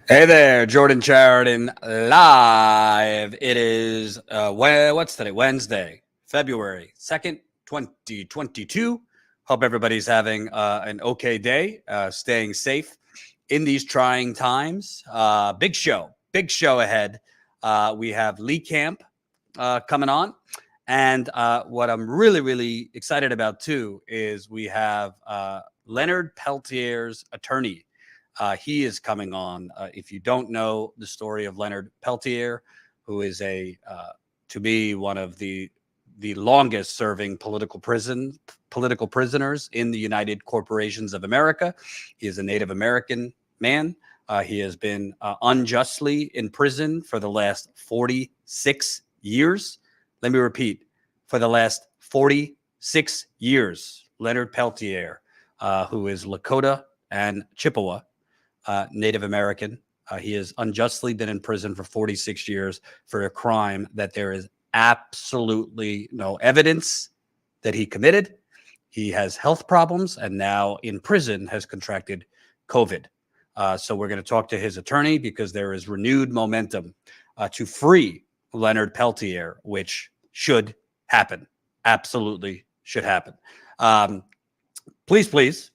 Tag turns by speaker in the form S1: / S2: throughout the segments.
S1: Hey there, Jordan Chariton live. It is what's today? Wednesday, February 2nd, 2022. Hope everybody's having an okay day, staying safe in these trying times. Big show ahead. We have Lee Camp coming on, and what I'm really excited about too is we have Leonard Peltier's attorney. He is coming on. If you don't know the story of Leonard Peltier, who is to me, one of the longest serving political prisoners in the United Corporations of America. He is a Native American man. He has been unjustly in prison for the last 46 years. Let me repeat, for the last 46 years, Leonard Peltier, who is Lakota and Chippewa, Native American. He has unjustly been in prison for 46 years for a crime that there is absolutely no evidence that he committed. He has health problems and now in prison has contracted COVID. So we're going to talk to his attorney because there is renewed momentum to free Leonard Peltier, which should happen. Absolutely should happen. Please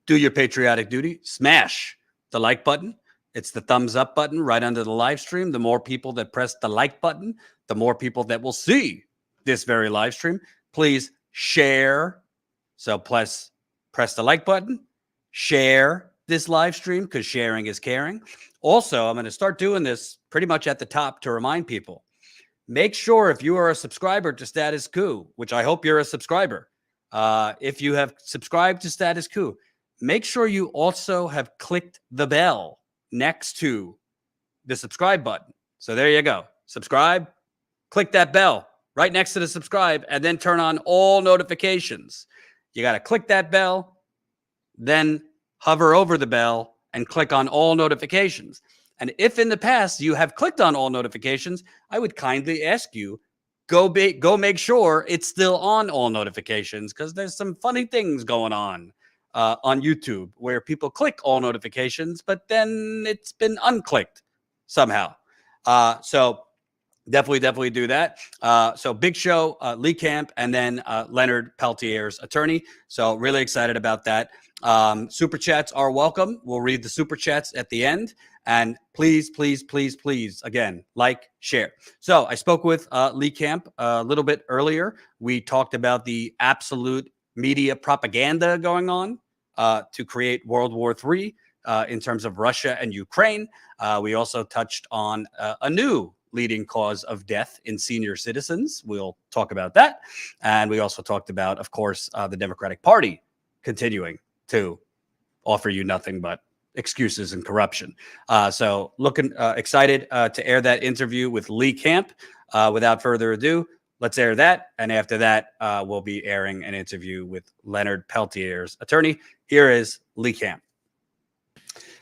S1: do your patriotic duty. Smash the like button. It's the thumbs up button right under the live stream. The more people that press the like button, the more people that will see this very live stream. Please share. So press the like button, share this live stream because sharing is caring. Also, I'm going to start doing this pretty much at the top to remind people. Make sure if you are a subscriber to Status Coup, which I hope you're a subscriber, if you have subscribed to Status Coup, make sure you also have clicked the bell next to the subscribe button. So there you go. Subscribe, click that bell right next to the subscribe, and then turn on all notifications. You got to click that bell, then hover over the bell and click on all notifications. And if in the past you have clicked on all notifications, I would kindly ask you, go make sure it's still on all notifications because there's some funny things going on YouTube where people click all notifications, but then it's been unclicked somehow. So definitely do that. So big show, Lee Camp, and then Leonard Peltier's attorney. So really excited about that. Super chats are welcome. We'll read the super chats at the end. And please, again, like, share. So I spoke with Lee Camp a little bit earlier. We talked about the absolute media propaganda going on to create World War III in terms of Russia and Ukraine. We also touched on a new leading cause of death in senior citizens. We'll talk about that. And we also talked about, of course, the Democratic Party continuing to offer you nothing but excuses and corruption. So looking excited to air that interview with Lee Camp. Without further ado, let's air that. And after that, we'll be airing an interview with Leonard Peltier's attorney. Here is Lee Camp.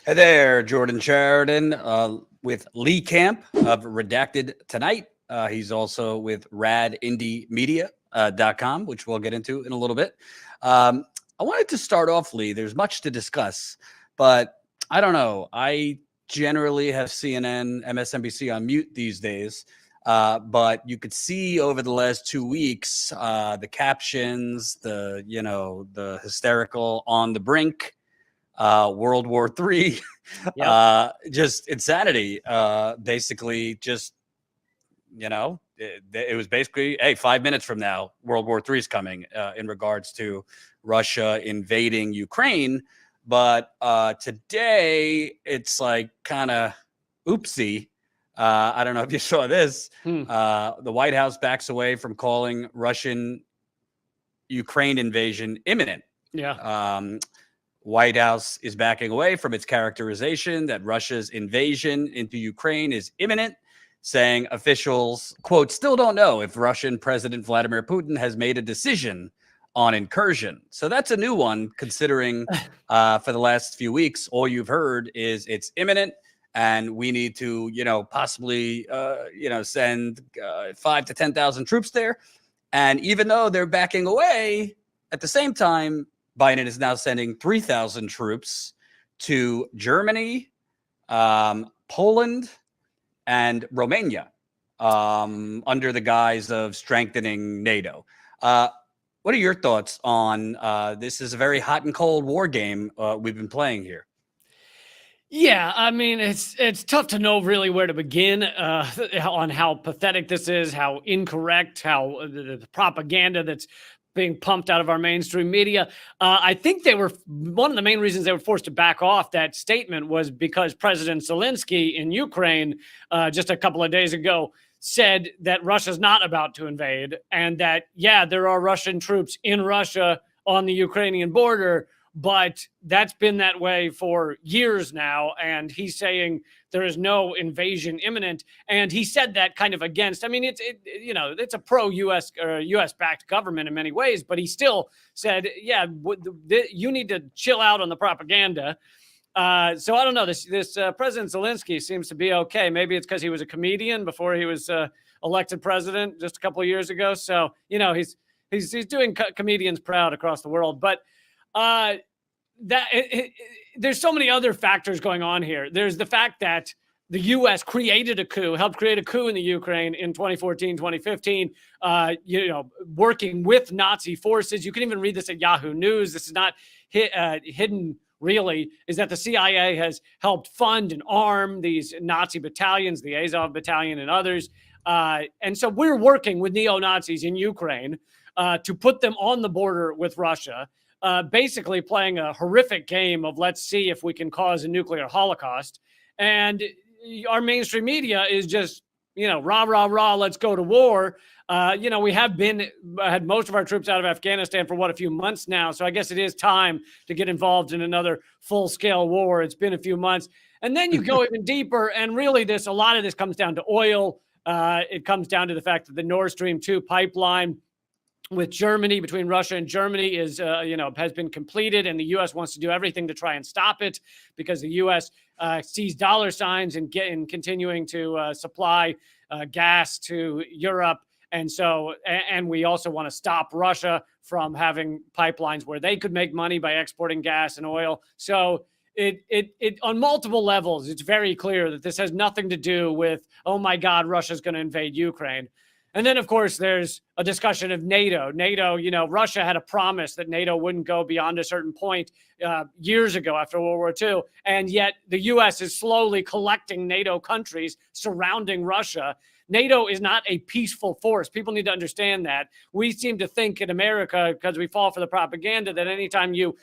S1: Hey there, Jordan Chariton with Lee Camp of Redacted tonight. He's also with radindiemedia.com, which we'll get into in a little bit. I wanted to start off, Lee. There's much to discuss, but I don't know. I generally have CNN, MSNBC on mute these days. But you could see over the last 2 weeks, the captions, the hysterical on the brink, World War III, just insanity. Basically, just, it was basically, hey, 5 minutes from now, World War III is coming in regards to Russia invading Ukraine. But today, it's like kind of oopsie. I don't know if you saw this. The White House backs away from calling Russian Ukraine invasion imminent. White House is backing away from its characterization that Russia's invasion into Ukraine is imminent, saying officials, quote, still don't know if Russian President Vladimir Putin has made a decision on incursion. So that's a new one, considering for the last few weeks, all you've heard is it's imminent. and we need to, possibly, send 5 to 10,000 troops there. And even though they're backing away, at the same time, Biden is now sending 3,000 troops to Germany, Poland, and Romania, under the guise of strengthening NATO. What are your thoughts on this? Is a very hot and cold war game we've been playing here.
S2: Yeah, I mean, it's tough to know really where to begin on how pathetic this is, how incorrect, how the propaganda that's being pumped out of our mainstream media. I think one of the main reasons they were forced to back off that statement was because President Zelensky in Ukraine just a couple of days ago said that Russia's not about to invade, and that, yeah, there are Russian troops in Russia on the Ukrainian border, but that's been that way for years now. And he's saying there is no invasion imminent. And he said that kind of against, I mean, it's a pro-US or US-backed government in many ways, but he still said, yeah, you need to chill out on the propaganda. So I don't know. This President Zelensky seems to be okay. Maybe it's because he was a comedian before he was elected president just a couple of years ago. So, he's doing comedians proud across the world. But there's so many other factors going on here. There's the fact that the U.S. helped create a coup in the Ukraine in 2014, 2015, working with Nazi forces. You can even read this at Yahoo News. This is not hidden, really, is that the CIA has helped fund and arm these Nazi battalions, the Azov battalion and others. And so we're working with neo-Nazis in Ukraine to put them on the border with Russia. Basically playing a horrific game of let's see if we can cause a nuclear holocaust. And our mainstream media is just, rah, rah, rah, let's go to war. We have had most of our troops out of Afghanistan for a few months now. So I guess it is time to get involved in another full-scale war. It's been a few months. And then you go even deeper, and really a lot of this comes down to oil. It comes down to the fact that the Nord Stream 2 pipeline with Germany, between Russia and Germany, has been completed, and the U.S. wants to do everything to try and stop it because the U.S. sees dollar signs in continuing to supply gas to Europe. And so, and we also want to stop Russia from having pipelines where they could make money by exporting gas and oil. So it on multiple levels, it's very clear that this has nothing to do with, oh my God, Russia's going to invade Ukraine. And then, of course, there's a discussion of NATO. Russia had a promise that NATO wouldn't go beyond a certain point years ago after World War II. And yet the U.S. is slowly collecting NATO countries surrounding Russia. NATO is not a peaceful force. People need to understand that. We seem to think in America, because we fall for the propaganda, that anytime you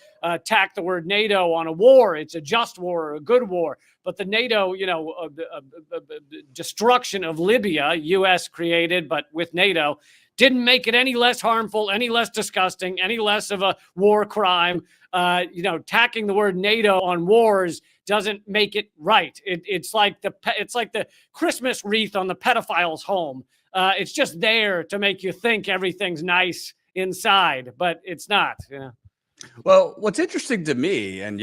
S2: tack the word NATO on a war, it's a just war or a good war. But the NATO, destruction of Libya, U.S. created, but with NATO, didn't make it any less harmful, any less disgusting, any less of a war crime. Tacking the word NATO on wars doesn't make it right. It's like the Christmas wreath on the pedophile's home. It's just there to make you think everything's nice but it's not.
S1: Well, what's interesting to me, and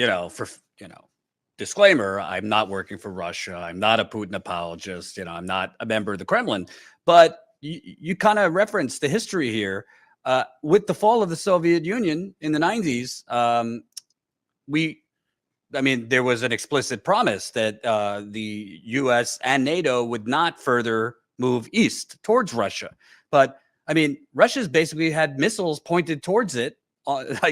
S1: disclaimer, I'm not working for Russia. I'm not a Putin apologist. I'm not a member of the Kremlin. But you kind of referenced the history here. With the fall of the Soviet Union in the 90s, there was an explicit promise that the U.S. and NATO would not further move east towards Russia. But, Russia's basically had missiles pointed towards it,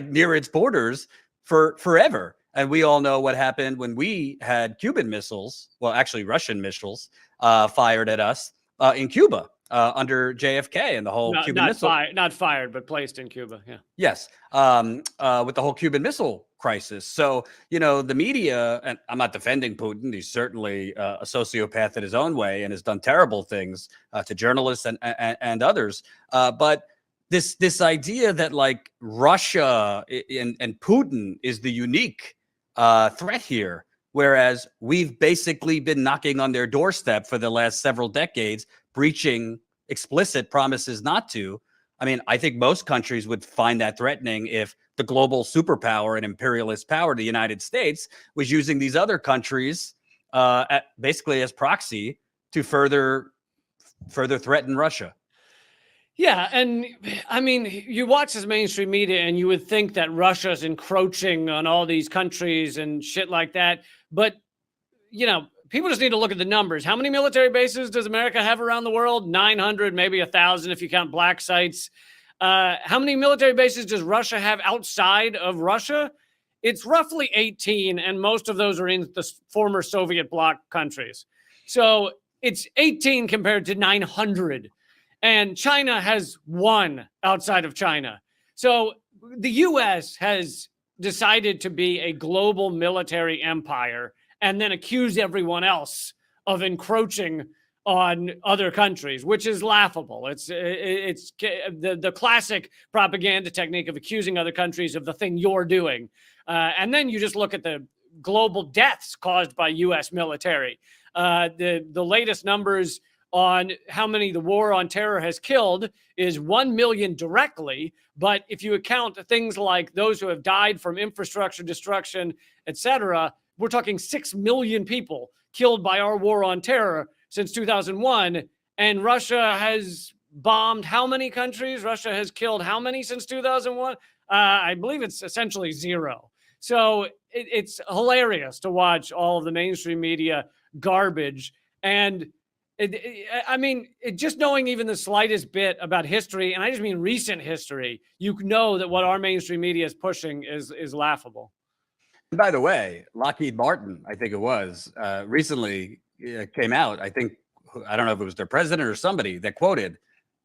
S1: near its borders for forever. And we all know what happened when we had Cuban missiles, well, actually Russian missiles, fired at us in Cuba under JFK and the whole Cuban missile.
S2: Not fired, but placed in Cuba. Yeah.
S1: Yes. With the whole Cuban missile crisis. So, the media, and I'm not defending Putin. He's certainly a sociopath in his own way and has done terrible things to journalists and others. But this idea that Russia and Putin is the unique threat here, whereas we've basically been knocking on their doorstep for the last several decades, breaching explicit promises not to. I think most countries would find that threatening if the global superpower and imperialist power, the United States, was using these other countries basically as proxy to further threaten Russia.
S2: Yeah, and I mean, you watch this mainstream media and you would think that Russia's encroaching on all these countries and shit like that. But, people just need to look at the numbers. How many military bases does America have around the world? 900, maybe 1,000 if you count black sites. How many military bases does Russia have outside of Russia? It's roughly 18, and most of those are in the former Soviet bloc countries. So it's 18 compared to 900. And China has 1 outside of China. So the U.S. has decided to be a global military empire and then accuse everyone else of encroaching on other countries, which is laughable. It's the classic propaganda technique of accusing other countries of the thing you're doing. And then you just look at the global deaths caused by U.S. military. The latest numbers on how many the war on terror has killed is 1 million directly. But if you account things like those who have died from infrastructure destruction, etc., we're talking 6 million people killed by our war on terror since 2001. And Russia has bombed how many countries? Russia has killed how many since 2001? I believe it's essentially 0. So it's hilarious to watch all of the mainstream media garbage. And just knowing even the slightest bit about history, and I just mean recent history, you know that what our mainstream media is pushing is laughable.
S1: And by the way, Lockheed Martin, I think it was, recently came out. I don't know if it was their president or somebody that quoted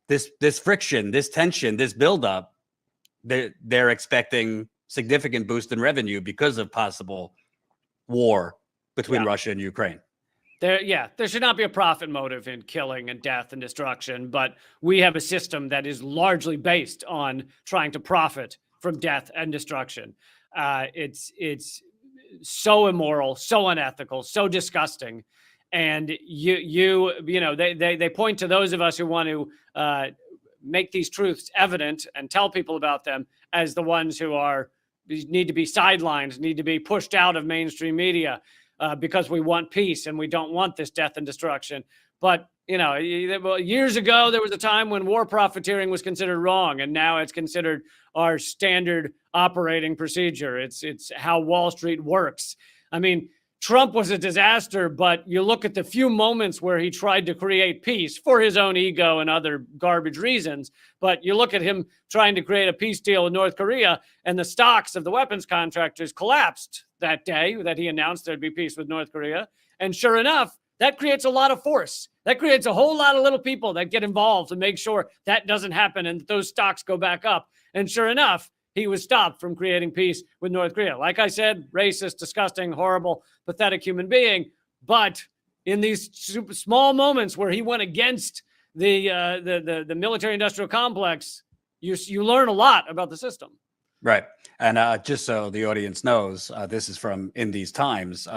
S1: this friction, this tension, this buildup. They're expecting significant boost in revenue because of possible war between Russia and Ukraine.
S2: There should not be a profit motive in killing and death and destruction, but we have a system that is largely based on trying to profit from death and destruction. It's so immoral, so unethical, so disgusting. And they point to those of us who want to make these truths evident and tell people about them as the ones who need to be sidelined, need to be pushed out of mainstream media. Because we want peace and we don't want this death and destruction. But, years ago, there was a time when war profiteering was considered wrong, and now it's considered our standard operating procedure. It's how Wall Street works. I mean, Trump was a disaster, but you look at the few moments where he tried to create peace for his own ego and other garbage reasons. But you look at him trying to create a peace deal with North Korea, and the stocks of the weapons contractors collapsed that day that he announced there'd be peace with North Korea. And sure enough, that creates a lot of force. That creates a whole lot of little people that get involved to make sure that doesn't happen and those stocks go back up. And sure enough, he was stopped from creating peace with North Korea. Like I said, racist, disgusting, horrible, pathetic human being. But in these super small moments where he went against the military-industrial complex, you learn a lot about the system.
S1: Right. And just so the audience knows, this is from In These Times.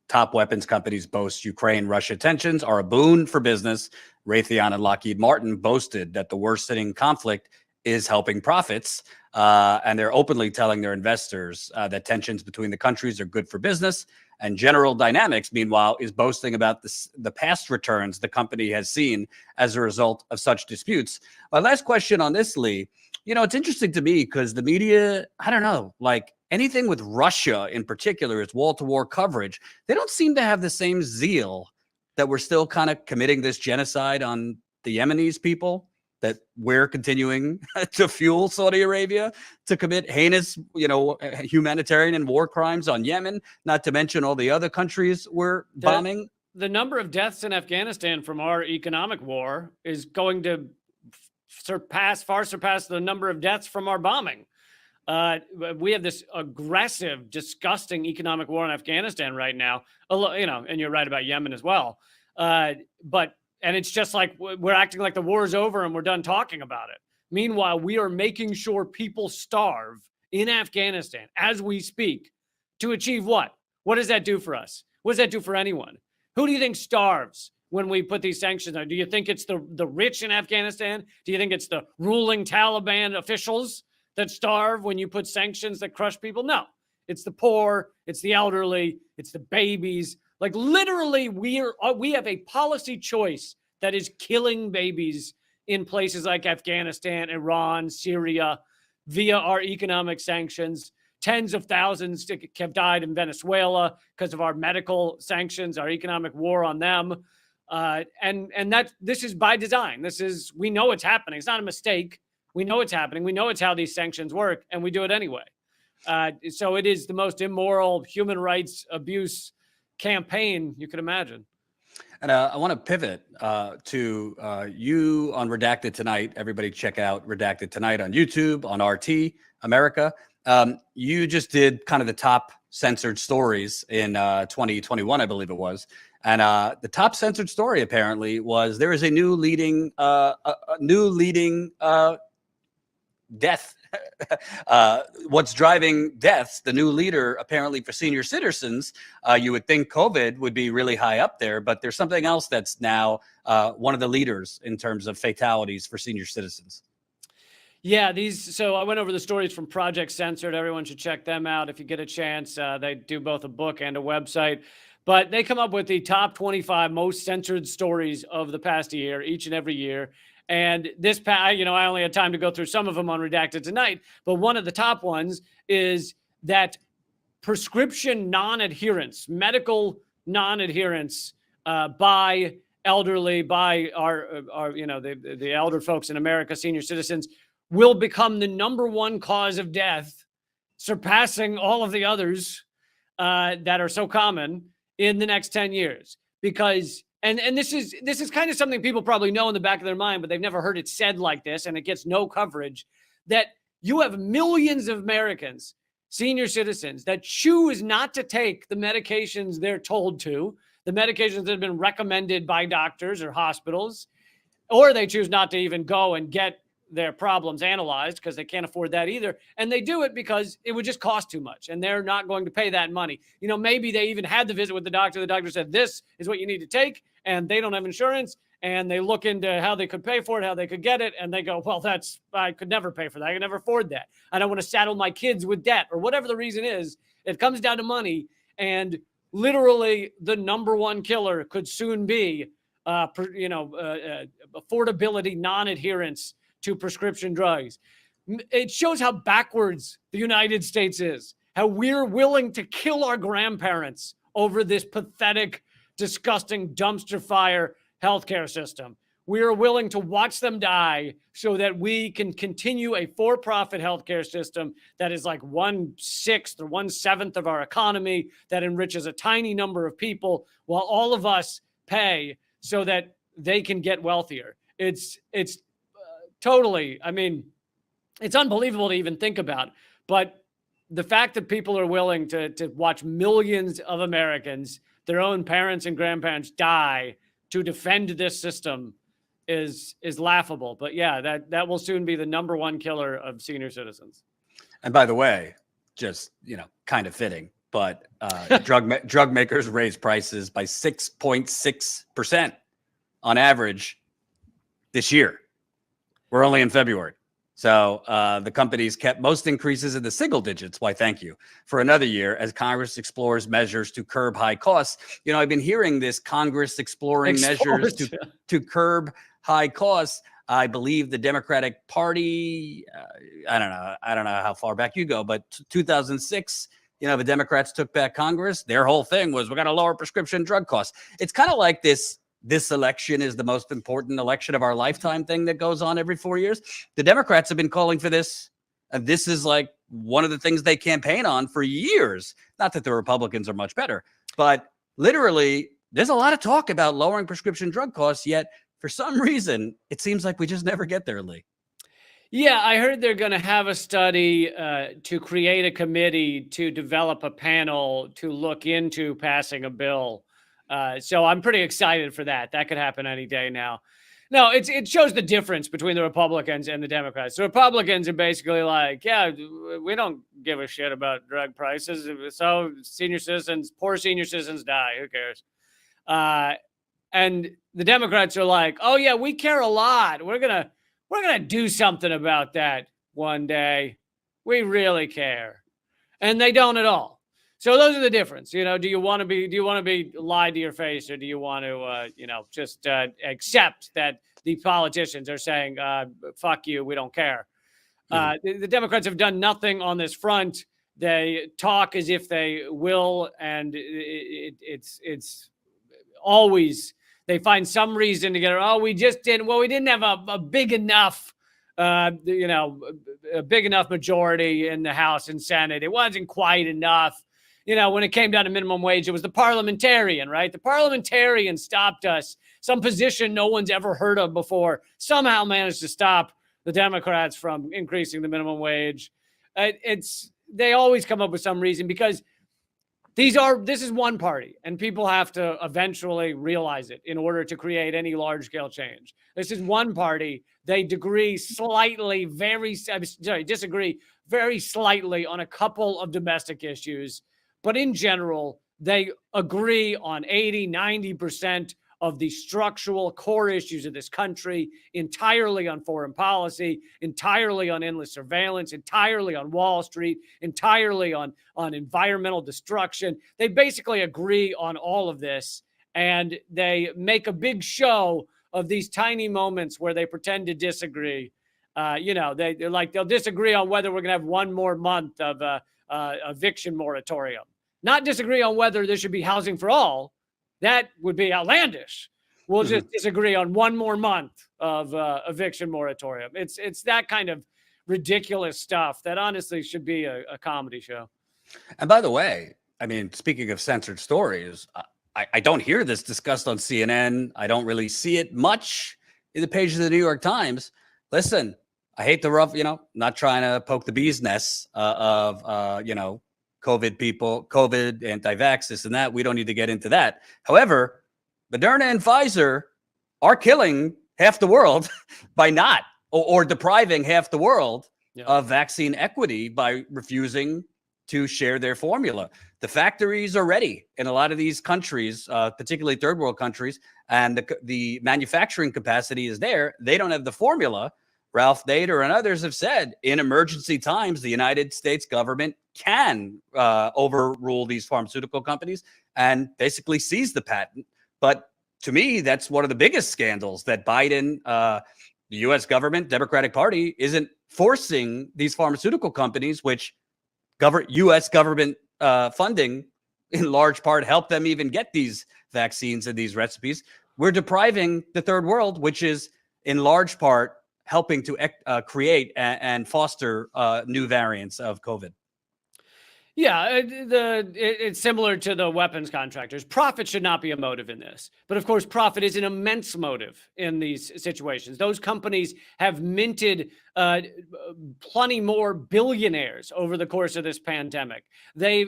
S1: Top weapons companies boast Ukraine-Russia tensions are a boon for business. Raytheon and Lockheed Martin boasted that the worsening conflict is helping profits. And they're openly telling their investors that tensions between the countries are good for business. And General Dynamics, meanwhile, is boasting about the past returns the company has seen as a result of such disputes. My last question on this, Lee, it's interesting to me because the media, I don't know, like anything with Russia in particular, it's wall-to-wall coverage. They don't seem to have the same zeal that we're still kind of committing this genocide on the Yemenis people, that we're continuing to fuel Saudi Arabia to commit heinous, humanitarian and war crimes on Yemen, not to mention all the other countries we're bombing.
S2: The number of deaths in Afghanistan from our economic war is going to far surpass the number of deaths from our bombing. We have this aggressive, disgusting economic war in Afghanistan right now, and you're right about Yemen as well. And it's just like we're acting like the war is over and we're done talking about it. Meanwhile, we are making sure people starve in Afghanistan as we speak to achieve what? What does that do for us? What does that do for anyone? Who do you think starves when we put these sanctions on? Do you think it's the rich in Afghanistan? Do you think it's the ruling Taliban officials that starve when you put sanctions that crush people? No, it's the poor, it's the elderly, it's the babies. Like literally, we have a policy choice that is killing babies in places like Afghanistan, Iran, Syria, via our economic sanctions. Tens of thousands have died in Venezuela because of our medical sanctions, our economic war on them. And that this is by design. We know it's happening. It's not a mistake. We know it's happening. We know it's how these sanctions work, and we do it anyway. So it is the most immoral human rights abuse campaign you could imagine.
S1: And I want to pivot to you on Redacted Tonight. Everybody check out Redacted Tonight on YouTube, on RT America. You just did kind of the top censored stories in 2021, I believe it was. And the top censored story apparently was there is a new leading death. What's driving deaths? The new leader apparently for senior citizens. You would think COVID would be really high up there, but there's something else that's now one of the leaders in terms of fatalities for senior citizens.
S2: Yeah, so I went over the stories from Project Censored. Everyone should check them out if you get a chance. They do both a book and a website, but they come up with the top 25 most censored stories of the past year, each and every year. And this, I only had time to go through some of them on Redacted Tonight, but one of the top ones is that prescription non-adherence, medical non-adherence by elderly, by our the elder folks in America, senior citizens, will become the number one cause of death, surpassing all of the others that are so common in the next 10 years. Because and this is kind of something people probably know in the back of their mind, but they've never heard it said like this, and it gets no coverage, that you have millions of Americans, senior citizens, that choose not to take the medications they're told to, the medications that have been recommended by doctors or hospitals, or they choose not to even go and get their problems analyzed because they can't afford that either. And they do it because it would just cost too much and they're not going to pay that money. Maybe they even had the visit with the doctor. The doctor said, this is what you need to take. And they don't have insurance. And they look into how they could pay for it, how they could get it. And they go, well, I could never pay for that. I could never afford that. I don't want to saddle my kids with debt or whatever the reason is. It comes down to money. And literally the number one killer could soon be, affordability, non-adherence to prescription drugs. It shows how backwards the United States is, how we're willing to kill our grandparents over this pathetic, disgusting dumpster fire healthcare system. We are willing to watch them die so that we can continue a for-profit healthcare system that is like 1/6 or 1/7 of our economy, that enriches a tiny number of people while all of us pay so that they can get wealthier. It's totally, it's unbelievable to even think about, but the fact that people are willing to watch millions of Americans, their own parents and grandparents, die to defend this system is laughable. But yeah, that will soon be the number one killer of senior citizens.
S1: And by the way, just, kind of fitting, but drug makers raised prices by 6.6% on average this year. We're only in February. So the companies kept most increases in the single digits. Why, thank you. For another year, as Congress explores measures to curb high costs. I've been hearing this Congress exploring measures to curb high costs. I believe the Democratic Party, I don't know how far back you go, but 2006, the Democrats took back Congress. Their whole thing was, we got to lower prescription drug costs. It's kind of like this election is the most important election of our lifetime thing that goes on every 4 years. The Democrats have been calling for this. And this is like one of the things they campaign on for years. Not that the Republicans are much better, but literally there's a lot of talk about lowering prescription drug costs, yet for some reason, it seems like we just never get there, Lee.
S2: Yeah, I heard they're going to have a study to create a committee to develop a panel to look into passing a bill. So I'm pretty excited for that. That could happen any day now. No, it shows the difference between the Republicans and the Democrats. The Republicans are basically like, yeah, we don't give a shit about drug prices. So poor senior citizens die. Who cares? And the Democrats are like, oh yeah, we care a lot. We're gonna do something about that one day. We really care. And they don't at all. So those are the difference. Do you want to be lied to your face, or do you want to, just accept that the politicians are saying, fuck you, we don't care. The Democrats have done nothing on this front. They talk as if they will, and it's always, they find some reason to get, we just didn't, we didn't have a big enough, a big enough majority in the House and Senate. It wasn't quite enough. When it came down to minimum wage, it was the parliamentarian, right? The parliamentarian stopped us. Some position no one's ever heard of before somehow managed to stop the Democrats from increasing the minimum wage. They always come up with some reason, because this is one party, and people have to eventually realize it in order to create any large-scale change. This is one party. They disagree very slightly on a couple of domestic issues. But in general, they agree on 80, 90% of the structural core issues of this country, entirely on foreign policy, entirely on endless surveillance, entirely on Wall Street, entirely on environmental destruction. They basically agree on all of this, and they make a big show of these tiny moments where they pretend to disagree. They'll disagree on whether we're going to have one more month of eviction moratorium. Not disagree on whether there should be housing for all. That would be outlandish. We'll just disagree on one more month of eviction moratorium. It's that kind of ridiculous stuff that honestly should be a comedy show.
S1: And by the way, I mean, speaking of censored stories, I don't hear this discussed on CNN. I don't really see it much in the pages of the New York Times. Listen, I hate the rough, not trying to poke the bee's nest of COVID people, COVID, anti-vax, this and that. We don't need to get into that. However, Moderna and Pfizer are killing half the world by not, or depriving half the world of vaccine equity by refusing to share their formula. The factories are ready in a lot of these countries, particularly third world countries, and the manufacturing capacity is there. They don't have the formula. Ralph Nader and others have said in emergency times, the United States government can overrule these pharmaceutical companies and basically seize the patent. But to me, that's one of the biggest scandals, that Biden, the U.S. government, Democratic Party, isn't forcing these pharmaceutical companies, which U.S. government funding in large part helped them even get these vaccines and these recipes. We're depriving the third world, which is in large part helping to create and foster new variants of COVID.
S2: Yeah, it's similar to the weapons contractors. Profit should not be a motive in this. But of course, profit is an immense motive in these situations. Those companies have minted plenty more billionaires over the course of this pandemic. They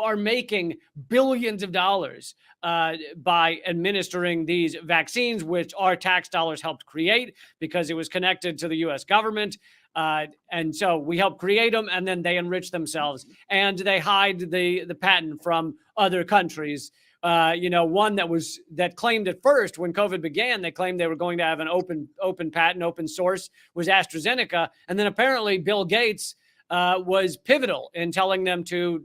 S2: are making billions of dollars by administering these vaccines, which our tax dollars helped create because it was connected to the U.S. government. And so we help create them, and then they enrich themselves, and they hide the patent from other countries. One that claimed at first when COVID began, they claimed they were going to have an open patent, open source, was AstraZeneca. And then apparently Bill Gates was pivotal in telling them to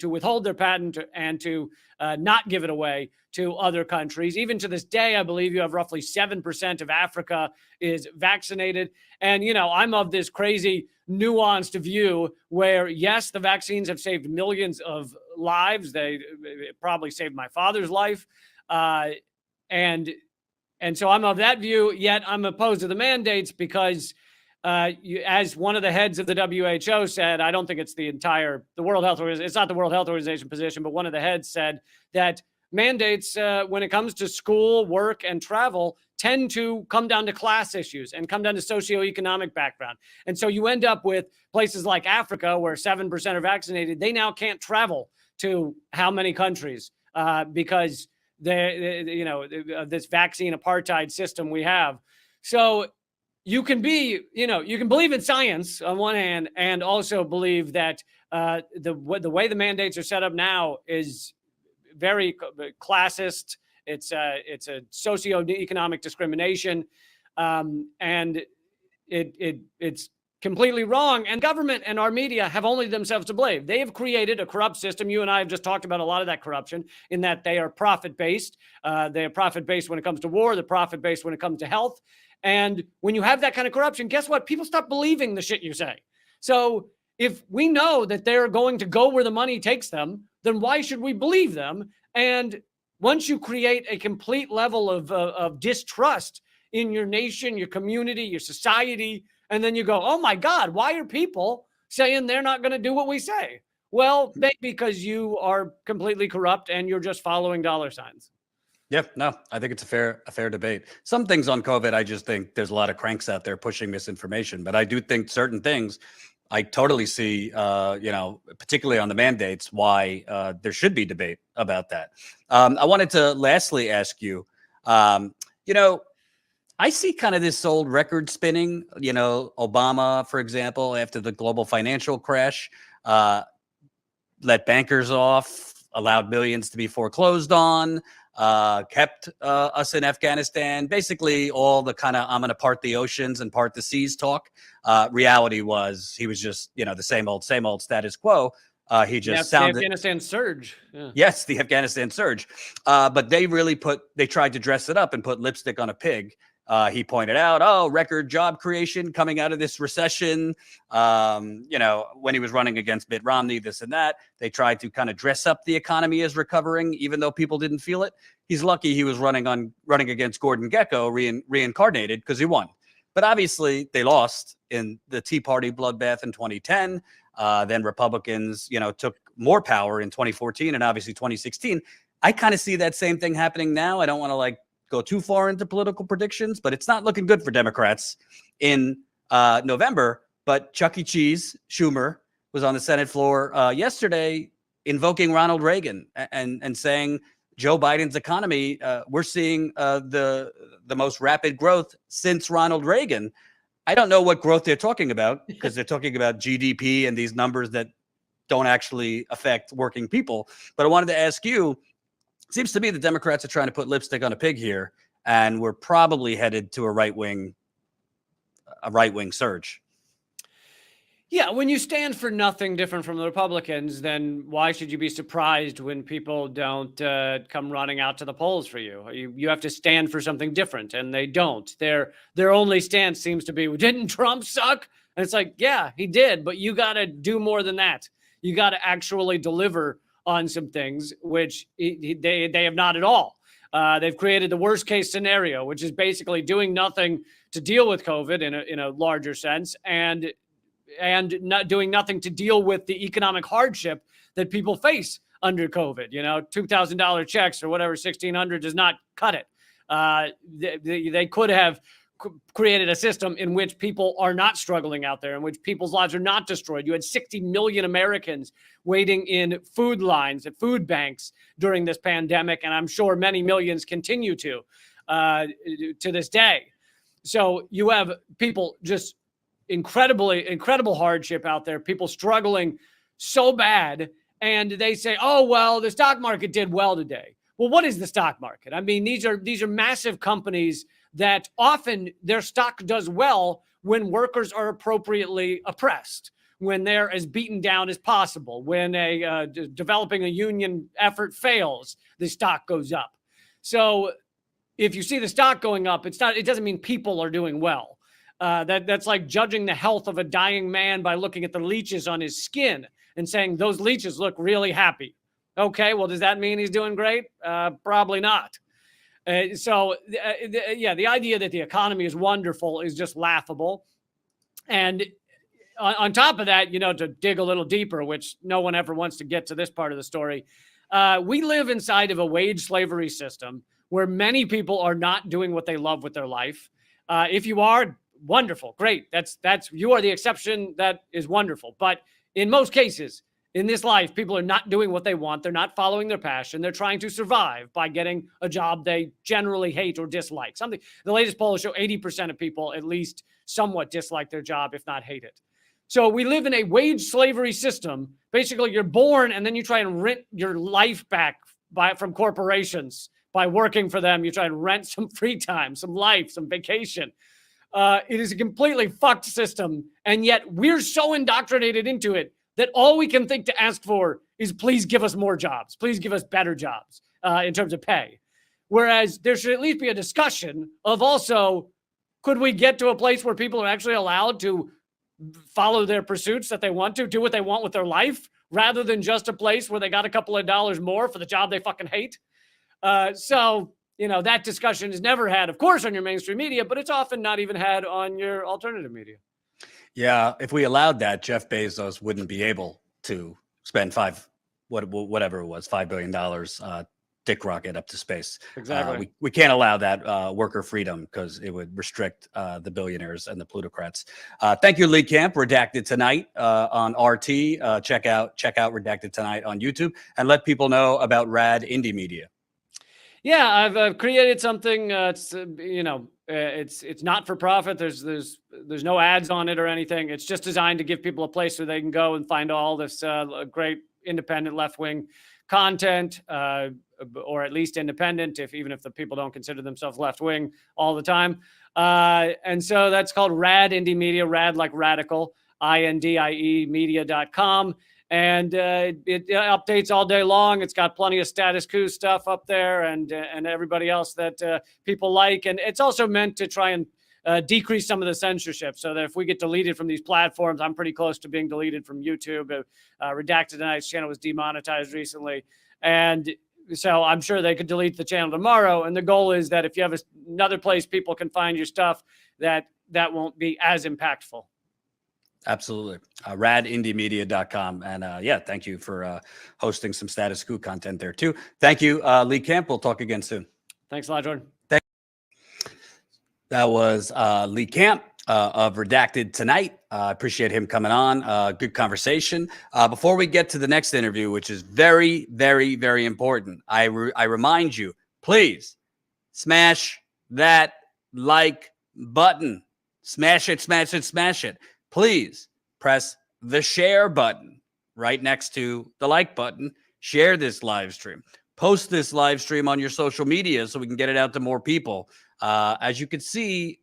S2: withhold their patent and to not give it away to other countries. Even to this day, I believe you have roughly 7% of Africa is vaccinated. And, I'm of this crazy nuanced view where, yes, the vaccines have saved millions of lives. It probably saved my father's life. And so I'm of that view, yet I'm opposed to the mandates because as one of the heads of the WHO said, I don't think it's the World Health Organization, it's not the World Health Organization position, but one of the heads said that mandates, when it comes to school, work, and travel, tend to come down to class issues and come down to socioeconomic background. And so you end up with places like Africa, where 7% are vaccinated. They now can't travel to how many countries because this vaccine apartheid system we have. So you can believe in science on one hand, and also believe that the way the mandates are set up now is very classist. It's a socioeconomic discrimination, and it's completely wrong. And government and our media have only themselves to blame. They have created a corrupt system. You and I have just talked about a lot of that corruption in that they are profit-based. They are profit-based when it comes to war. They're profit-based when it comes to health. And when you have that kind of corruption, guess what? People stop believing the shit you say. So if we know that they're going to go where the money takes them, then why should we believe them? And once you create a complete level of distrust in your nation, your community, your society, and then you go, oh my God, why are people saying they're not going to do what we say? Well, maybe because you are completely corrupt and you're just following dollar signs.
S1: Yeah, no, I think it's a fair debate. Some things on COVID, I just think there's a lot of cranks out there pushing misinformation, but I do think certain things I totally see, particularly on the mandates, why there should be debate about that. I wanted to lastly ask you, I see kind of this old record spinning, Obama, for example, after the global financial crash, let bankers off, allowed millions to be foreclosed on, kept us in Afghanistan, basically all the kind of I'm going to part the oceans and part the seas talk. Reality was he was just, the same old status quo. He just sounded
S2: the Afghanistan surge. Yeah.
S1: Yes, the Afghanistan surge. But they tried to dress it up and put lipstick on a pig. He pointed out, record job creation coming out of this recession. When he was running against Mitt Romney, this and that, they tried to kind of dress up the economy as recovering, even though people didn't feel it. He's lucky he was running against Gordon Gekko, reincarnated, because he won. But obviously they lost in the Tea Party bloodbath in 2010. Then Republicans, took more power in 2014 and obviously 2016. I kind of see that same thing happening now. I don't want to go too far into political predictions, but it's not looking good for Democrats in November. But Chuck E. Cheese, Schumer, was on the Senate floor yesterday invoking Ronald Reagan and saying Joe Biden's economy, we're seeing the most rapid growth since Ronald Reagan. I don't know what growth they're talking about because they're talking about GDP and these numbers that don't actually affect working people. But I wanted to ask you, it seems to me the Democrats are trying to put lipstick on a pig here, and we're probably headed to a right-wing surge.
S2: Yeah, when you stand for nothing different from the Republicans, then why should you be surprised when people don't come running out to the polls for you? You have to stand for something different, and they don't. Their only stance seems to be, didn't Trump suck? And it's like, yeah, he did, but you got to do more than that. You got to actually deliver on some things, which they have not at all. They've created the worst case scenario, which is basically doing nothing to deal with COVID in a larger sense, and not doing nothing to deal with the economic hardship that people face under COVID. $2,000 checks or whatever, $1,600 does not cut it. They could have created a system in which people are not struggling out there, in which people's lives are not destroyed. You had 60 million Americans waiting in food lines at food banks during this pandemic, and I'm sure many millions continue to this day. So you have people just incredible hardship out there, people struggling so bad, and they say, oh, well, the stock market did well today. Well, what is the stock market? I mean, these are massive companies that often their stock does well when workers are appropriately oppressed, when they're as beaten down as possible, when developing a union effort fails, the stock goes up. So if you see the stock going up, it doesn't mean people are doing well. That's like judging the health of a dying man by looking at the leeches on his skin and saying those leeches look really happy. Okay, well, does that mean he's doing great? Probably not. The idea that the economy is wonderful is just laughable. And on top of that, to dig a little deeper, which no one ever wants to get to this part of the story, we live inside of a wage slavery system where many people are not doing what they love with their life. If you are, wonderful, great. You are the exception. That is wonderful. But in most cases in this life, people are not doing what they want. They're not following their passion. They're trying to survive by getting a job they generally hate or dislike. The latest polls show 80% of people at least somewhat dislike their job, if not hate it. So we live in a wage slavery system. Basically, you're born and then you try and rent your life back from corporations by working for them. You try and rent some free time, some life, some vacation. It is a completely fucked system. And yet we're so indoctrinated into it that all we can think to ask for is please give us more jobs. Please give us better jobs in terms of pay. Whereas there should at least be a discussion of also, could we get to a place where people are actually allowed to follow their pursuits that they want to, do what they want with their life, rather than just a place where they got a couple of dollars more for the job they fucking hate? So, you know, that discussion is never had, of course, on your mainstream media, but it's often not even had on your alternative media.
S1: Yeah, if we allowed that, Jeff Bezos wouldn't be able to spend whatever it was, $5 billion, dick rocket up to space.
S2: Exactly.
S1: We can't allow that worker freedom because it would restrict the billionaires and the plutocrats. Thank you, Lee Camp. Redacted Tonight on RT. Check out Redacted Tonight on YouTube, and let people know about Rad Indie Media.
S2: Yeah, I've created something. It's not for profit. There's no ads on it or anything. It's just designed to give people a place where they can go and find all this great independent left wing content, or at least independent, even if the people don't consider themselves left wing all the time. And so that's called Rad Indie Media. Rad like radical. INDIE media.com. And it updates all day long. It's got plenty of Status Coup stuff up there and everybody else that people like. And it's also meant to try and decrease some of the censorship so that if we get deleted from these platforms, I'm pretty close to being deleted from YouTube. Redacted Tonight's channel was demonetized recently. And so I'm sure they could delete the channel tomorrow. And the goal is that if you have another place people can find your stuff, that won't be as impactful.
S1: Absolutely. Radindiemedia.com. And yeah, thank you for hosting some Status Coup content there too. Thank you, Lee Camp. We'll talk again soon.
S2: Thanks a lot, Jordan.
S1: That was Lee Camp of Redacted Tonight. I appreciate him coming on. Good conversation. Before we get to the next interview, which is very, very, very important, I remind you, please smash that like button. Smash it, smash it, smash it. Please press the share button right next to the like button. Share this live stream. Post this live stream on your social media so we can get it out to more people. As you can see,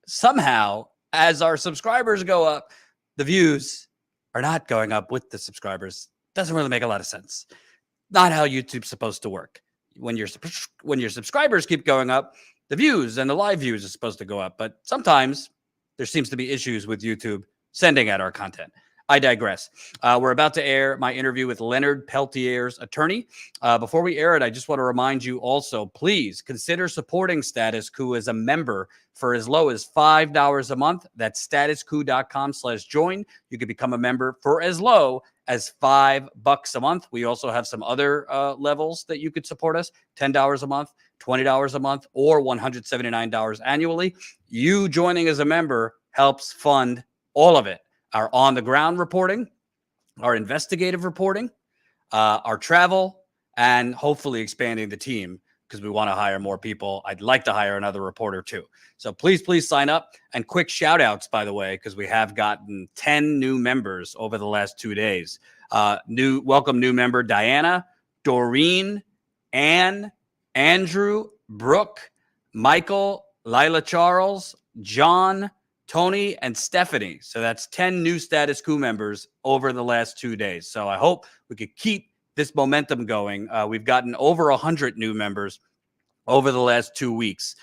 S1: somehow, as our subscribers go up, the views are not going up with the subscribers. Doesn't really make a lot of sense. Not how YouTube's supposed to work. When your subscribers keep going up, the views and the live views are supposed to go up. But sometimes there seems to be issues with YouTube sending out our content. I digress. We're about to air my interview with Leonard Peltier's attorney. Before we air it, I just want to remind you also, please consider supporting Status Coup as a member for as low as $5 a month. That's statuscoup.com/join. You can become a member for as low as $5 a month. We also have some other levels that you could support us: $10 a month, $20 a month, or $179 annually. You joining as a member helps fund all of it. Our on-the-ground reporting, our investigative reporting, our travel, and hopefully expanding the team because we want to hire more people. I'd like to hire another reporter too. So please sign up. And quick shout outs, by the way, because we have gotten 10 new members over the last 2 days. Welcome new member Diana, Doreen, Ann, Andrew, Brooke, Michael, Lila Charles, John, Tony, and Stephanie. So that's 10 new Status Coup members over the last 2 days. So I hope we could keep this momentum going. We've gotten over 100 new members over the last 2 weeks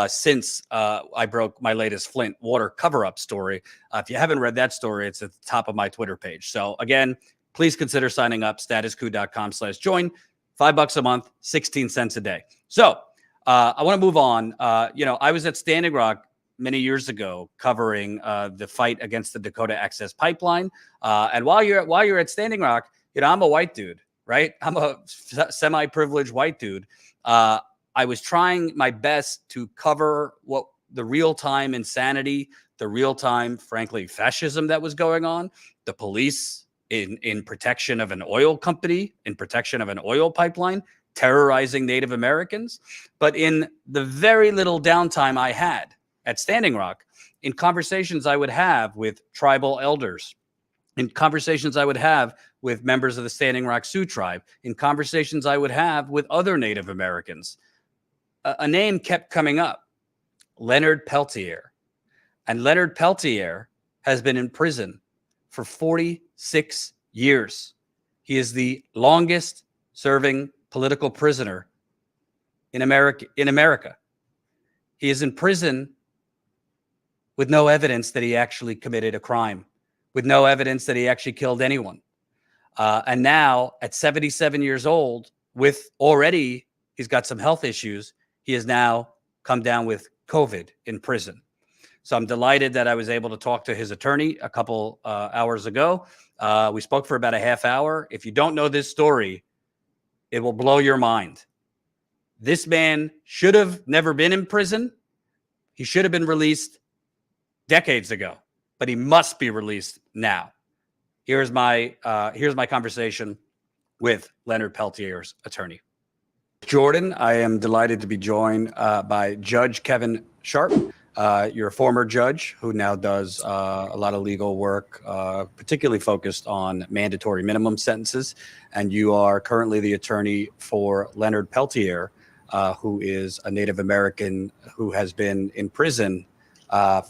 S1: since I broke my latest Flint water cover-up story. If you haven't read that story, it's at the top of my Twitter page. So again, please consider signing up, statuscoup.com/join. $5 a month, 16 cents a day. So I want to move on. I was at Standing Rock many years ago covering the fight against the Dakota Access Pipeline. And while you're at Standing Rock, I'm a white dude, right? I'm a semi-privileged white dude. I was trying my best to cover what the real-time insanity, the real-time, frankly, fascism that was going on, the police in protection of an oil company, in protection of an oil pipeline, terrorizing Native Americans. But in the very little downtime I had at Standing Rock, in conversations I would have with tribal elders, in conversations I would have with members of the Standing Rock Sioux tribe, in conversations I would have with other Native Americans, a name kept coming up: Leonard Peltier. And Leonard Peltier has been in prison for 46 years. He is the longest serving political prisoner in America. He is in prison with no evidence that he actually committed a crime, with no evidence that he actually killed anyone. And now at 77 years old, with already, he's got some health issues. He has now come down with COVID in prison. So I'm delighted that I was able to talk to his attorney a couple hours ago. We spoke for about a half hour. If you don't know this story, it will blow your mind. This man should have never been in prison. He should have been released decades ago, but he must be released now. Here's my conversation with Leonard Peltier's attorney. Jordan, I am delighted to be joined by Judge Kevin Sharp. You're a former judge who now does a lot of legal work, particularly focused on mandatory minimum sentences. And you are currently the attorney for Leonard Peltier, who is a Native American who has been in prison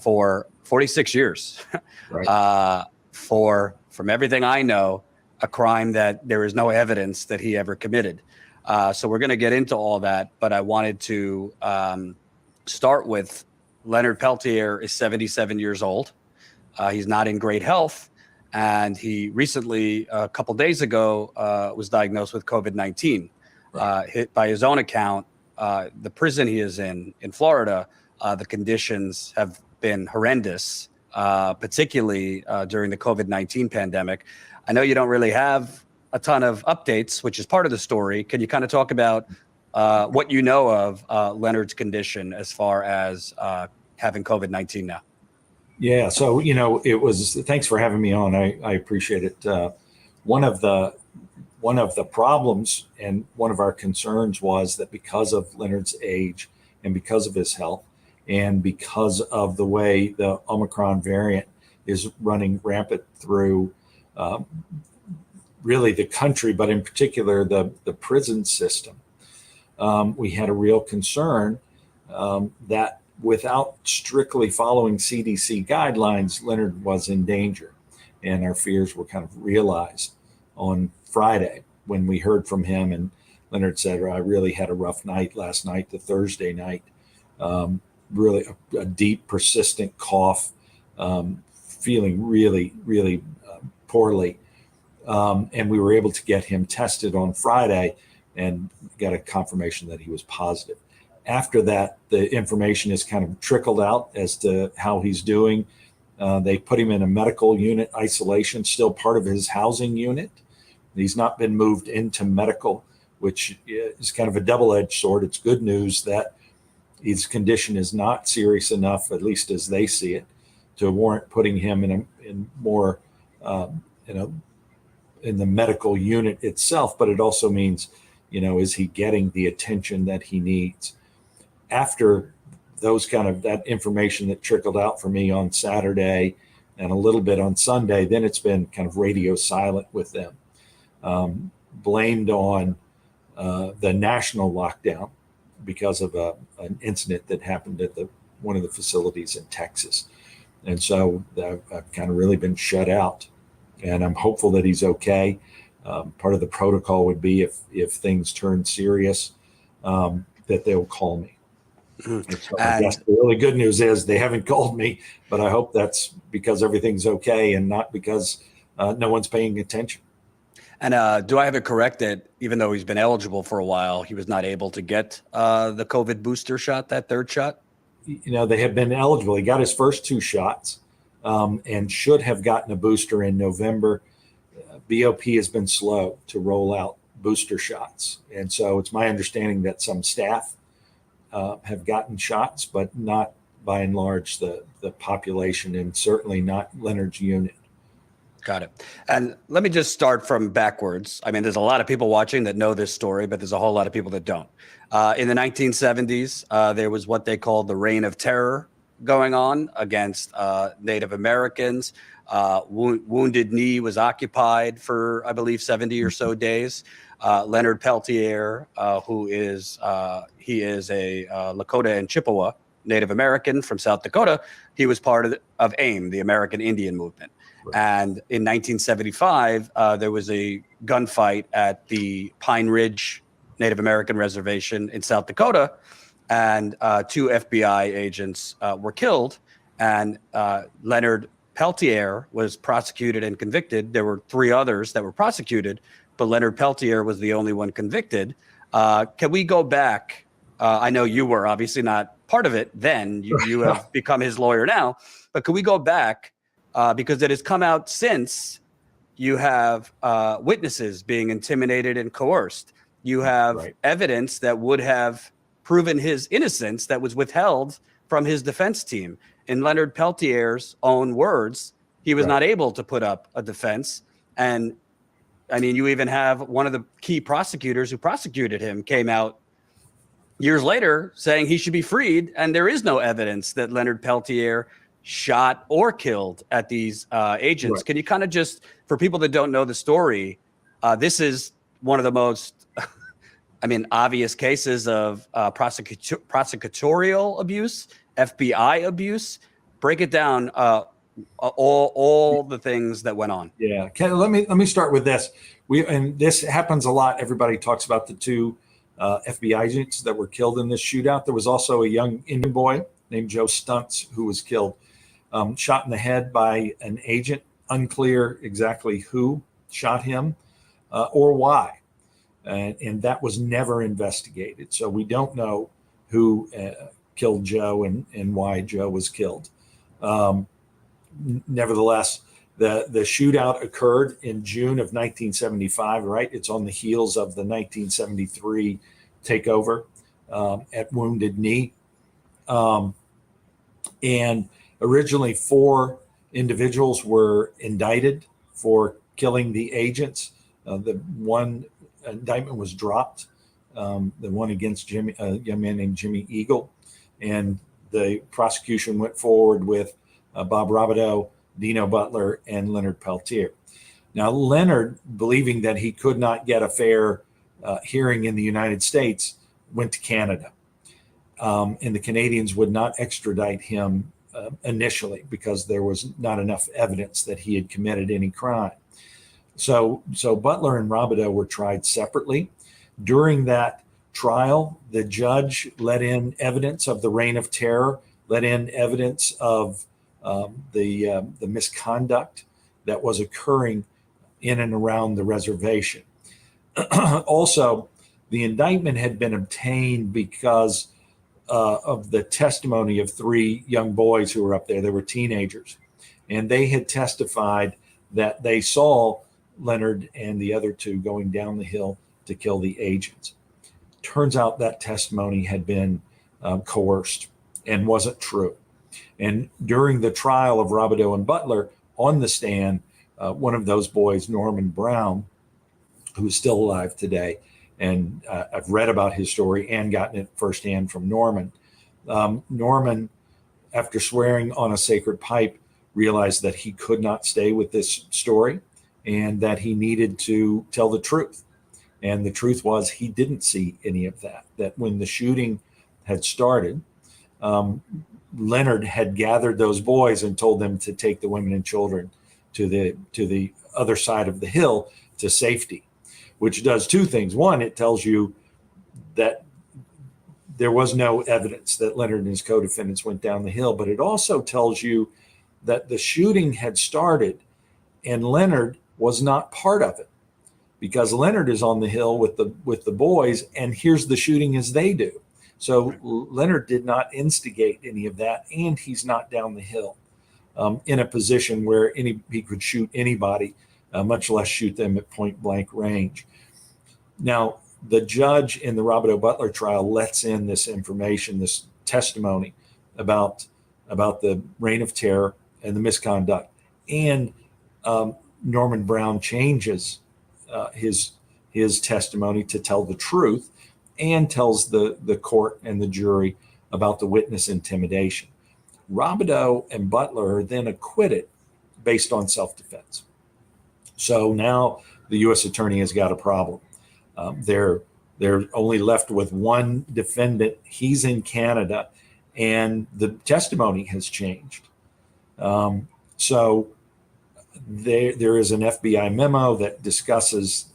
S1: for 46 years. Right. From everything I know, a crime that there is no evidence that he ever committed. So we're going to get into all that, but I wanted to start with Leonard Peltier is 77 years old. He's not in great health, and he recently, a couple days ago, was diagnosed with COVID-19. Hit by his own account, the prison he is in Florida, the conditions have been horrendous, particularly during the COVID-19 pandemic. I know you don't really have a ton of updates, which is part of the story. Can you kind of talk about what you know of Leonard's condition as far as having COVID-19 now?
S3: Yeah, so it was. Thanks for having me on. I appreciate it. One of the problems and one of our concerns was that because of Leonard's age and because of his health and because of the way the Omicron variant is running rampant through really the country, but in particular the prison system, we had a real concern that without strictly following CDC guidelines, Leonard was in danger. And our fears were kind of realized on Friday when we heard from him. And Leonard said, I really had a rough night last night, the Thursday night. Really a deep, persistent cough, feeling really, really poorly. And we were able to get him tested on Friday and got a confirmation that he was positive. After that, the information has kind of trickled out as to how he's doing. They put him in a medical unit isolation, still part of his housing unit. He's not been moved into medical, which is kind of a double-edged sword. It's good news that his condition is not serious enough, at least as they see it, to warrant putting him in more, in the medical unit itself. But it also means, is he getting the attention that he needs? After that information that trickled out for me on Saturday and a little bit on Sunday, then it's been kind of radio silent with them, blamed on the national lockdown because of an incident that happened at one of the facilities in Texas. And so I've kind of really been shut out, and I'm hopeful that he's okay. Part of the protocol would be if things turn serious, that they'll call me. So I guess the really good news is they haven't called me, but I hope that's because everything's okay and not because no one's paying attention.
S1: And do I have it correct that even though he's been eligible for a while, he was not able to get the COVID booster shot, that third shot?
S3: They have been eligible. He got his first 2 shots and should have gotten a booster in November. BOP has been slow to roll out booster shots. And so it's my understanding that some staff have gotten shots, but not by and large the population, and certainly not Leonard's unit.
S1: Got it. And let me just start from backwards. I mean, there's a lot of people watching that know this story, but there's a whole lot of people that don't. In the 1970s, there was what they called the Reign of Terror going on against Native Americans. Wounded Knee was occupied for, I believe, 70 or so days. Leonard Peltier, he is a Lakota and Chippewa Native American from South Dakota. He was part of AIM, the American Indian Movement. Right. And in 1975, there was a gunfight at the Pine Ridge Native American Reservation in South Dakota, and 2 FBI agents were killed. And Leonard Peltier was prosecuted and convicted. There were 3 others that were prosecuted, but Leonard Peltier was the only one convicted. Can we go back? I know you were obviously not part of it then. You have become his lawyer now. But can we go back? Because it has come out since. You have witnesses being intimidated and coerced. You have evidence that would have proven his innocence that was withheld from his defense team. In Leonard Peltier's own words, he was not able to put up a defense. And I mean, you even have one of the key prosecutors who prosecuted him came out years later saying he should be freed. And there is no evidence that Leonard Peltier shot or killed at these agents. Can you kind of just, for people that don't know the story, this is one of the most, obvious cases of prosecutorial abuse, FBI abuse. Break it down, all the things that went on.
S3: Yeah, let me start with this. And this happens a lot. Everybody talks about the 2 FBI agents that were killed in this shootout. There was also a young Indian boy named Joe Stuntz who was killed, shot in the head by an agent. Unclear exactly who shot him or why. And that was never investigated. So we don't know who killed Joe and why Joe was killed. Nevertheless, the shootout occurred in June of 1975, right? It's on the heels of the 1973 takeover at Wounded Knee. And originally 4 individuals were indicted for killing the agents. The one indictment was dropped, the one against a young man named Jimmy Eagle. And the prosecution went forward with Bob Robideau, Dino Butler, and Leonard Peltier. Now, Leonard, believing that he could not get a fair hearing in the United States, went to Canada. And the Canadians would not extradite him initially because there was not enough evidence that he had committed any crime. So Butler and Robideau were tried separately. During that trial, the judge let in evidence of the Reign of Terror, let in evidence of the misconduct that was occurring in and around the reservation. Also, the indictment had been obtained because of the testimony of 3 young boys who were up there. They were teenagers, and they had testified that they saw Leonard and the other 2 going down the hill to kill the agents. Turns out that testimony had been coerced and wasn't true. And during the trial of Robideau and Butler, on the stand, one of those boys, Norman Brown, who's still alive today, and I've read about his story and gotten it firsthand from Norman. Norman, after swearing on a sacred pipe, realized that he could not stay with this story and that he needed to tell the truth. And the truth was he didn't see any of that, that when the shooting had started, Leonard had gathered those boys and told them to take the women and children to the other side of the hill to safety, which does 2 things. One, it tells you that there was no evidence that Leonard and his co-defendants went down the hill, but it also tells you that the shooting had started and Leonard was not part of it, because Leonard is on the hill with the boys and hears the shooting as they do. So Leonard did not instigate any of that, and he's not down the hill in a position where he could shoot anybody, much less shoot them at point blank range. Now, the judge in the Robideau Butler trial lets in this information, this testimony about the Reign of Terror and the misconduct, and Norman Brown changes his testimony to tell the truth and tells the court and the jury about the witness intimidation. Robideau and Butler are then acquitted based on self-defense. So now the U.S. attorney has got a problem. They're only left with one defendant. He's in Canada, and the testimony has changed. So there is an FBI memo that discusses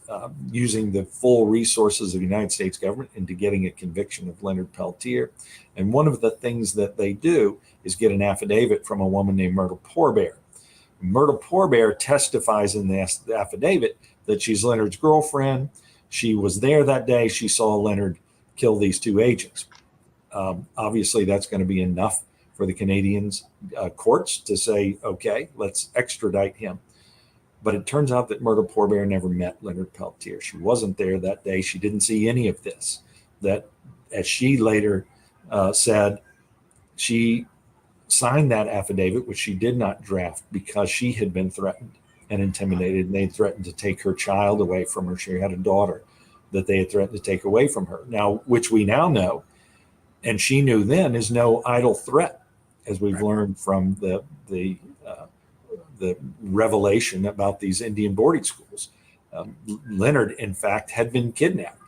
S3: using the full resources of the United States government into getting a conviction of Leonard Peltier. And one of the things that they do is get an affidavit from a woman named Myrtle Pourbaix. Myrtle Pourbaix testifies in the affidavit that she's Leonard's girlfriend. She was there that day. She saw Leonard kill these two agents. Obviously, that's going to be enough for the Canadians courts to say, okay, let's extradite him. But it turns out that Myrtle Pourbaix never met Leonard Peltier. She wasn't there that day. She didn't see any of this. That, as she later said, she signed that affidavit, which she did not draft, because she had been threatened and intimidated, and they threatened to take her child away from her. She had a daughter that they had threatened to take away from her. Now, which we now know, and she knew then, is no idle threat, as we've learned from the revelation about these Indian boarding schools. Leonard, in fact, had been kidnapped.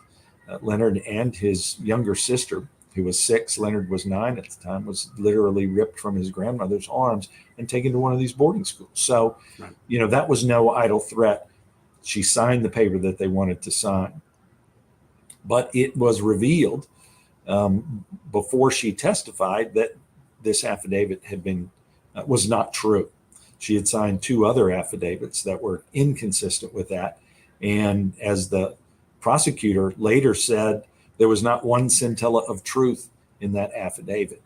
S3: Leonard and his younger sister, who was 6, Leonard was 9 at the time, was literally ripped from his grandmother's arms and taken to one of these boarding schools. So, that was no idle threat. She signed the paper that they wanted to sign. But it was revealed before she testified that this affidavit had been was not true. She had signed 2 other affidavits that were inconsistent with that. And as the prosecutor later said, there was not one scintilla of truth in that affidavit.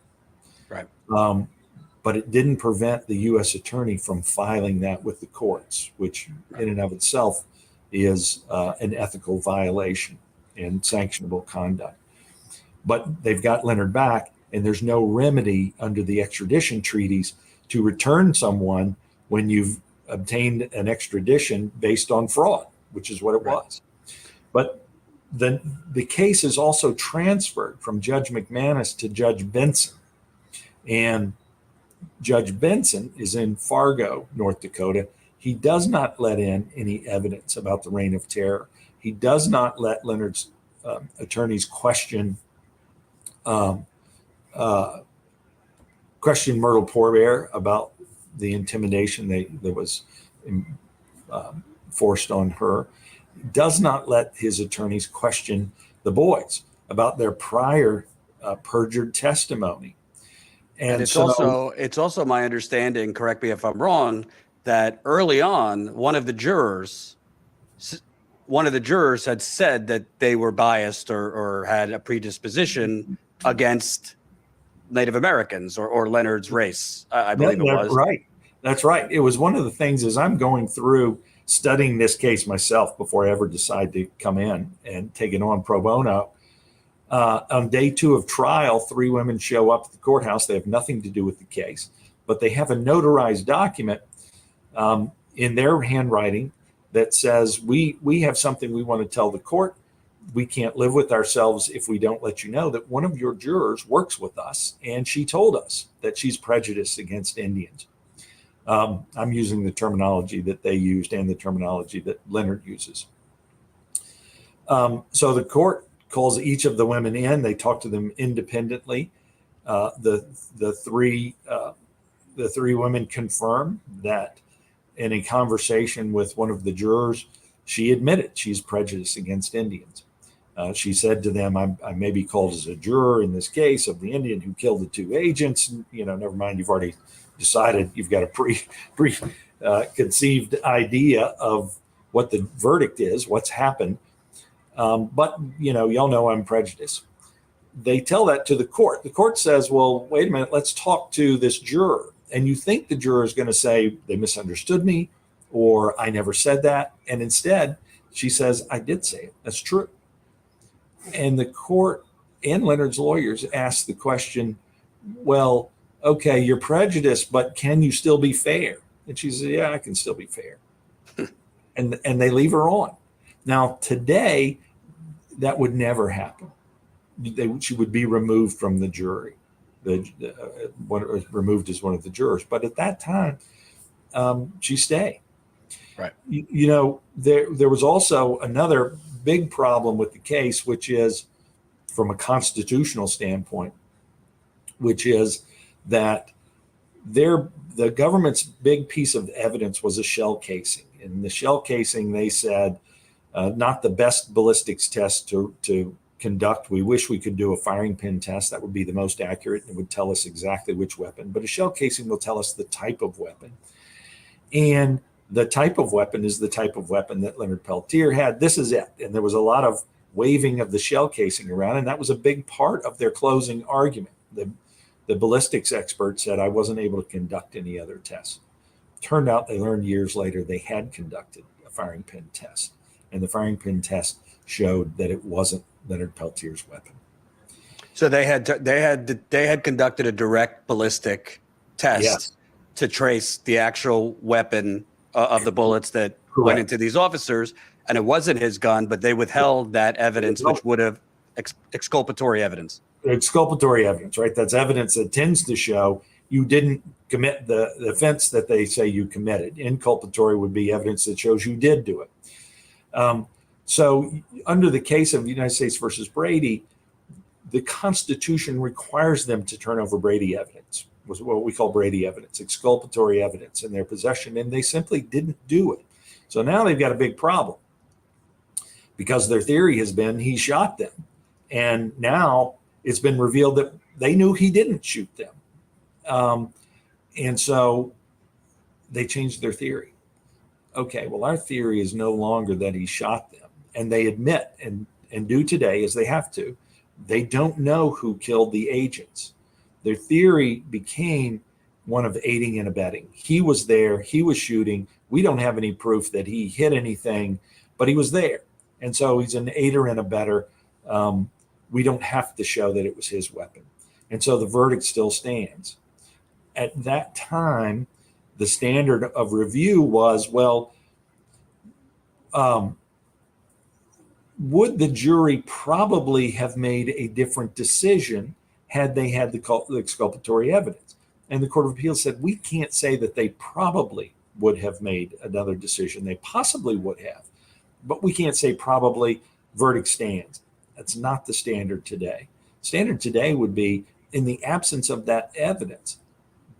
S1: Right.
S3: But it didn't prevent the U.S. attorney from filing that with the courts, which in and of itself is an ethical violation and sanctionable conduct. But they've got Leonard back, and there's no remedy under the extradition treaties to return someone when you've obtained an extradition based on fraud, which is what it was. But then the case is also transferred from Judge McManus to Judge Benson. And Judge Benson is in Fargo, North Dakota. He does not let in any evidence about the Reign of Terror. He does not let Leonard's attorneys question Myrtle Pourbaix about the intimidation that was forced on her. Does not let his attorneys question the boys about their prior perjured testimony. And
S1: it's also my understanding, correct me if I'm wrong, that early on one of the jurors had said that they were biased or had a predisposition against Native Americans or Leonard's race. I believe it was.
S3: Right. That's right. It was one of the things as I'm going through studying this case myself before I ever decide to come in and take it on pro bono. On day 2 of trial, 3 women show up at the courthouse. They have nothing to do with the case, but they have a notarized document in their handwriting that says, we have something we want to tell the court. We can't live with ourselves if we don't let you know that one of your jurors works with us, and she told us that she's prejudiced against Indians. I'm using the terminology that they used and the terminology that Leonard uses. So the court calls each of the women in. They talk to them independently. The three women confirm that in a conversation with one of the jurors, she admitted she's prejudiced against Indians. She said to them, I may be called as a juror in this case of the Indian who killed the 2 agents. Never mind, you've already decided, you've got a conceived idea of what the verdict is, what's happened. But y'all know I'm prejudiced. They tell that to the court. The court says, well, wait a minute, let's talk to this juror. And you think the juror is going to say they misunderstood me or I never said that. And instead, she says, I did say it. That's true. And the court and Leonard's lawyers ask the question, well, okay, you're prejudiced, but can you still be fair? And she says, yeah, I can still be fair. and they leave her on. Now, today, that would never happen. She would be removed from the jury. Removed as one of the jurors. But at that time, she stayed.
S1: Right.
S3: There was also another big problem with the case, which is from a constitutional standpoint, which is that the government's big piece of evidence was a shell casing. In the shell casing, they said, not the best ballistics test to conduct. We wish we could do a firing pin test. That would be the most accurate and would tell us exactly which weapon. But a shell casing will tell us the type of weapon. And the type of weapon is the type of weapon that Leonard Peltier had. This is it. And there was a lot of waving of the shell casing around, and that was a big part of their closing argument. The ballistics expert said, I wasn't able to conduct any other tests. Turned out they learned years later they had conducted a firing pin test. And the firing pin test showed that it wasn't Leonard Peltier's weapon.
S1: So they had conducted a direct ballistic test to trace the actual weapon of the bullets that went into these officers, and it wasn't his gun, but they withheld that evidence, which would have exculpatory evidence.
S3: Exculpatory evidence, right? That's evidence that tends to show you didn't commit the offense that they say you committed. Inculpatory would be evidence that shows you did do it. So under the case of United States versus Brady, the Constitution requires them to turn over Brady evidence, was what we call Brady evidence, exculpatory evidence in their possession, and they simply didn't do it. So now they've got a big problem because their theory has been he shot them. And now it's been revealed that they knew he didn't shoot them. And so they changed their theory. Okay, well, our theory is no longer that he shot them. And they admit and do today, as they have to, they don't know who killed the agents. Their theory became one of aiding and abetting. He was there, he was shooting. We don't have any proof that he hit anything, but he was there. And so he's an aider and abetter. We don't have to show that it was his weapon. And so the verdict still stands. At that time, the standard of review was, well, would the jury probably have made a different decision had they had the exculpatory evidence? And the Court of Appeals said, we can't say that they probably would have made another decision. They possibly would have, but we can't say probably. Verdict stands. That's not the standard today. Standard today would be, in the absence of that evidence,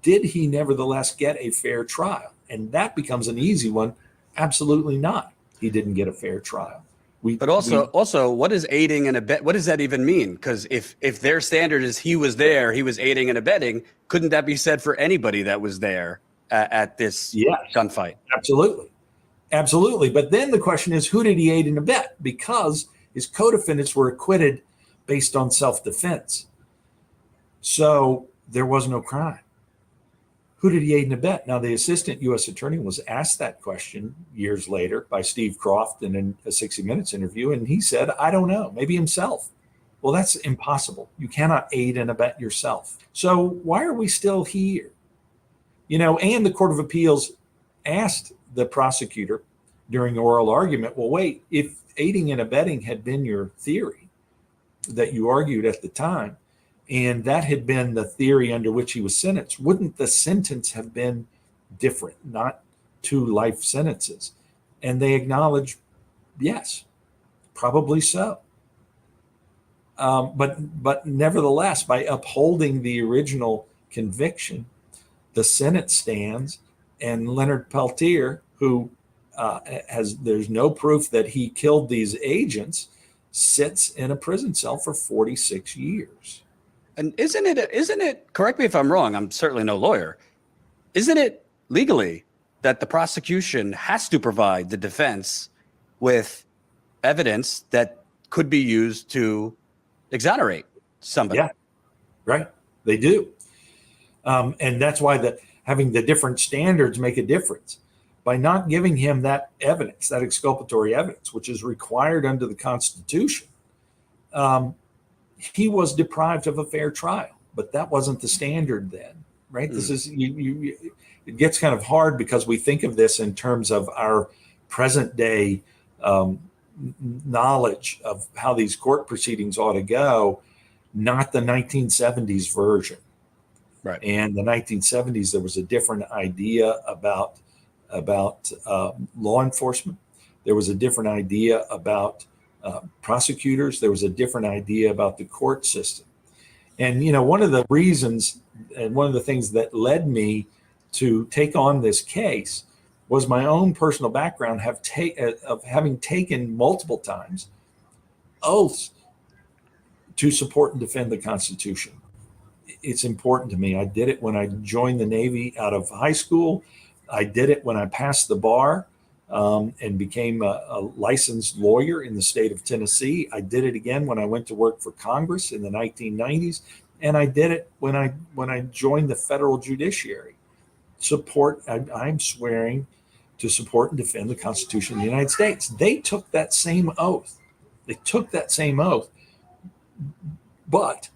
S3: did he nevertheless get a fair trial? And that becomes an easy one. Absolutely not. He didn't get a fair trial.
S1: But also, what is aiding and abetting? What does that even mean? Because if their standard is he was there, he was aiding and abetting, couldn't that be said for anybody that was there at this gunfight? Absolutely. But then the question is, who did he aid and abet? Because his co-defendants were acquitted based on self-defense. So there was no crime. Who did he aid and abet? Now, the assistant U.S. attorney was asked that question years later by Steve Croft in a 60 Minutes interview, and he said, I don't know, maybe himself. Well, that's impossible. You cannot aid and abet yourself. So why are we still here? And the Court of Appeals asked the prosecutor during oral argument, well, wait, if aiding and abetting had been your theory that you argued at the time, and that had been the theory under which he was sentenced, wouldn't the sentence have been different, not 2 life sentences? And they acknowledged, yes, probably so. But nevertheless, by upholding the original conviction, the sentence stands, and Leonard Peltier, who there's no proof that he killed these agents, sits in a prison cell for 46 years. And isn't it, correct me if I'm wrong, I'm certainly no lawyer, isn't it legally that the prosecution has to provide the defense with evidence that could be used to exonerate somebody?
S3: Yeah, right. They do. And that's why having the different standards make a difference. By not giving him that evidence, that exculpatory evidence, which is required under the Constitution, he was deprived of a fair trial. But that wasn't the standard then, right? This is it gets kind of hard because we think of this in terms of our present day knowledge of how these court proceedings ought to go, not the 1970s version.
S1: Right.
S3: And the 1970s, there was a different idea about law enforcement. There was a different idea about prosecutors. There was a different idea about the court system. And, one of the reasons and one of the things that led me to take on this case was my own personal background of having taken multiple times oaths to support and defend the Constitution. It's important to me. I did it when I joined the Navy out of high school. I did it when I passed the bar and became a licensed lawyer in the state of Tennessee. I did it again when I went to work for Congress in the 1990s. And I did it when I joined the federal judiciary. I'm swearing to support and defend the Constitution of the United States. They took that same oath. But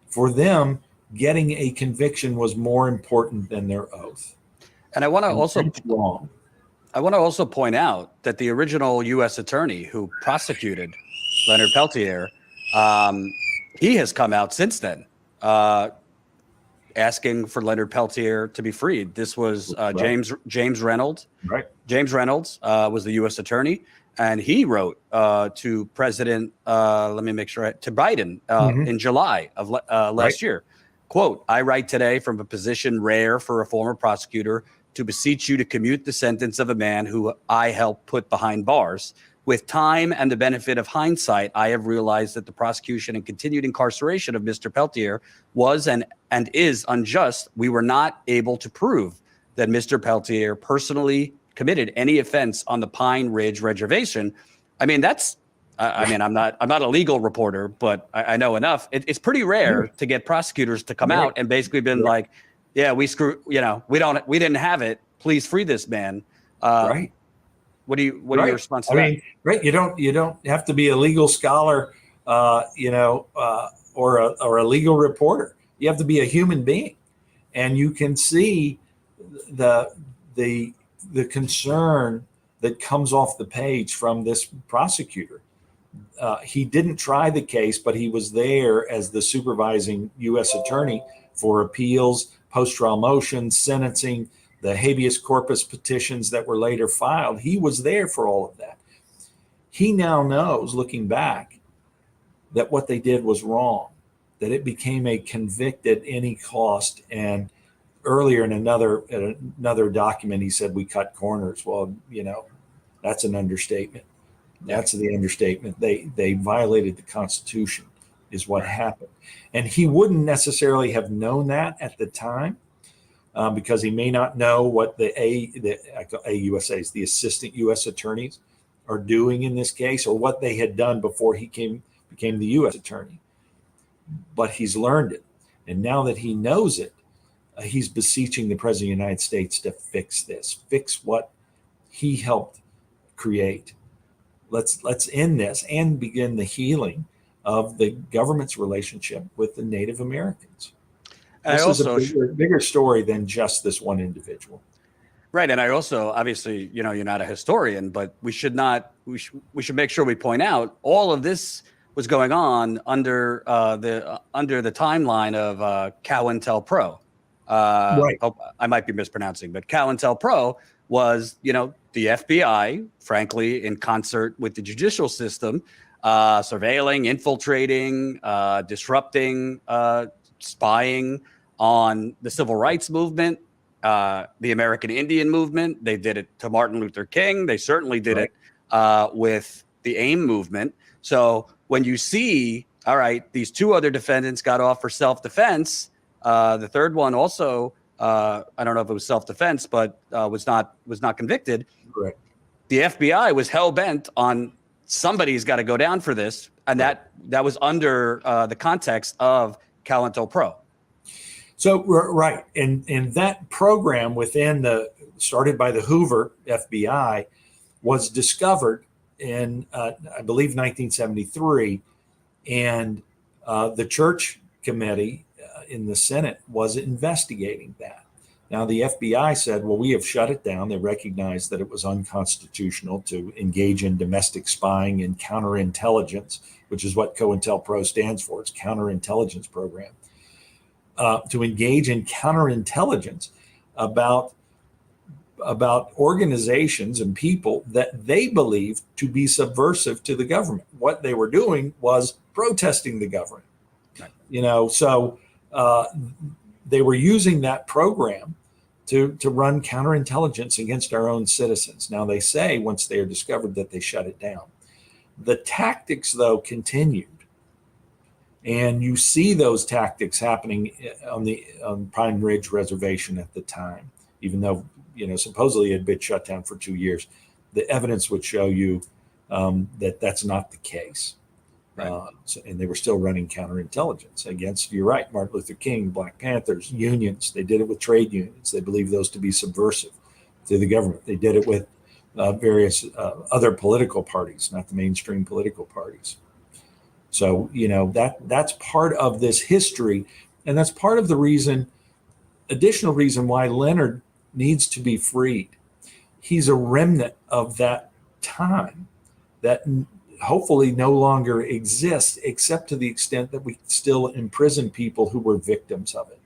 S3: for them, getting a conviction was more important than their oath.
S1: And I want to also
S3: wrong.
S1: point out that the original U.S. attorney who prosecuted Leonard Peltier, he has come out since then asking for Leonard Peltier to be freed. This was James Reynolds.
S3: Right.
S1: James Reynolds was the U.S. attorney, and he wrote to President, to Biden in July of last year. Quote, "I write today from a position rare for a former prosecutor to beseech you to commute the sentence of a man who I helped put behind bars. With time and the benefit of hindsight, I have realized that the prosecution and continued incarceration of Mr. Peltier was and is unjust. We were not able to prove that Mr. Peltier personally committed any offense on the Pine Ridge Reservation." I mean, I'm not a legal reporter, but I know enough. It's pretty rare to get prosecutors to come out and basically been like, "Yeah, we didn't have it. Please free this man."
S3: Right.
S1: What are your response to that?
S3: Right. You don't have to be a legal scholar, or a legal reporter. You have to be a human being, and you can see the concern that comes off the page from this prosecutor. He didn't try the case, but he was there as the supervising U.S. attorney for appeals, post-trial motions, sentencing, the habeas corpus petitions that were later filed. He was there for all of that. He now knows, looking back, that what they did was wrong, that it became a convict at any cost. And earlier in another document, he said, "We cut corners." Well, that's an understatement. That's the understatement. They violated the Constitution is what happened. And he wouldn't necessarily have known that at the time, because he may not know what the AUSAs, the assistant U.S. attorneys, are doing in this case, or what they had done before he became the U.S. attorney. But he's learned it. And now that he knows it, he's beseeching the President of the United States to fix this, fix what he helped create. Let's end this and begin the healing of the government's relationship with the Native Americans. This is a bigger story than just this one individual.
S1: Right. And I also, obviously, you're not a historian, but we should make sure we point out all of this was going on under the timeline of COINTELPRO.
S3: Right.
S1: I might be mispronouncing, but COINTELPRO was, the FBI, frankly, in concert with the judicial system, surveilling, infiltrating, disrupting, spying on the civil rights movement, the American Indian movement. They did it to Martin Luther King. They certainly did it with the AIM movement. So when you see, all right, these two other defendants got off for self-defense, the third one also, I don't know if it was self-defense, but was not convicted.
S3: Correct.
S1: The FBI was hell-bent on somebody's got to go down for this, and that was under the context of COINTELPRO.
S3: So right, and that program started by the Hoover FBI was discovered in I believe 1973, and the Church Committee in the Senate was investigating that. Now the FBI said, well, we have shut it down. They recognized that it was unconstitutional to engage in domestic spying and counterintelligence, which is what COINTELPRO stands for. It's counterintelligence program. To engage in counterintelligence about organizations and people that they believed to be subversive to the government. What they were doing was protesting the government. So they were using that program to run counterintelligence against our own citizens. Now they say once they are discovered that they shut it down. The tactics, though, continued. And you see those tactics happening on Pine Ridge Reservation at the time, even though, supposedly it had been shut down for 2 years. The evidence would show you that that's not the case.
S1: Right.
S3: And they were still running counterintelligence against, you're right, Martin Luther King, Black Panthers, unions. They did it with trade unions. They believed those to be subversive to the government. They did it with various other political parties, not the mainstream political parties. So, that's part of this history. And that's part of the additional reason why Leonard needs to be freed. He's a remnant of that time that hopefully no longer exists, except to the extent that we still imprison people who were victims of it.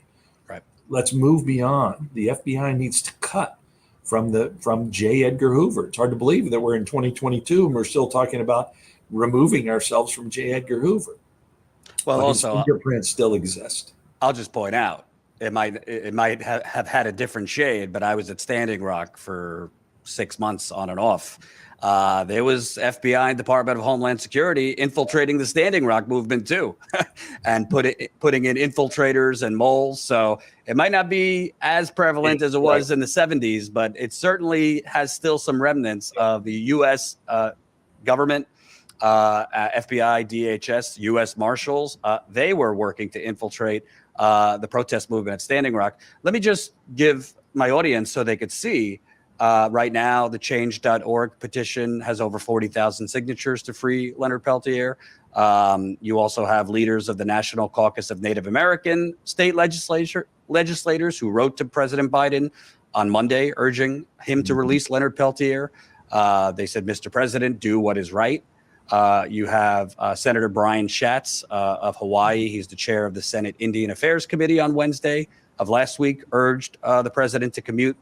S1: Right.
S3: Let's move beyond. The FBI needs to cut from J. Edgar Hoover. It's hard to believe that we're in 2022 and we're still talking about removing ourselves from J. Edgar Hoover.
S1: Well,
S3: but
S1: also,
S3: his fingerprints still exist.
S1: I'll just point out, it might have had a different shade, but I was at Standing Rock for 6 months on and off. There was FBI and Department of Homeland Security infiltrating the Standing Rock movement too, and putting in infiltrators and moles. So it might not be as prevalent as it was in the 70s, but it certainly has still some remnants of the U.S. Government, FBI, DHS, U.S. Marshals. They were working to infiltrate the protest movement at Standing Rock. Let me just give my audience so they could see. Right now, the change.org petition has over 40,000 signatures to free Leonard Peltier. You also have leaders of the National Caucus of Native American state legislators who wrote to President Biden on Monday urging him to release Leonard Peltier. They said, Mr. President, do what is right. You have Senator Brian Schatz of Hawaii. He's the chair of the Senate Indian Affairs Committee on Wednesday of last week, urged the president to commute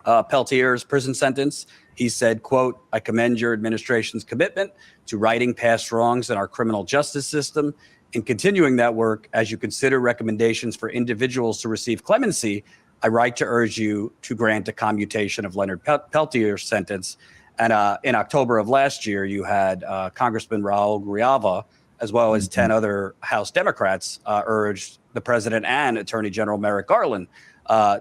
S1: Peltier's prison sentence. He said, quote, I commend your administration's commitment to righting past wrongs in our criminal justice system. In continuing that work, as you consider recommendations for individuals to receive clemency, I write to urge you to grant a commutation of Leonard Peltier's sentence. And in October of last year, you had Congressman Raul Grijalva, as well as 10 other House Democrats, urged the president and Attorney General Merrick Garland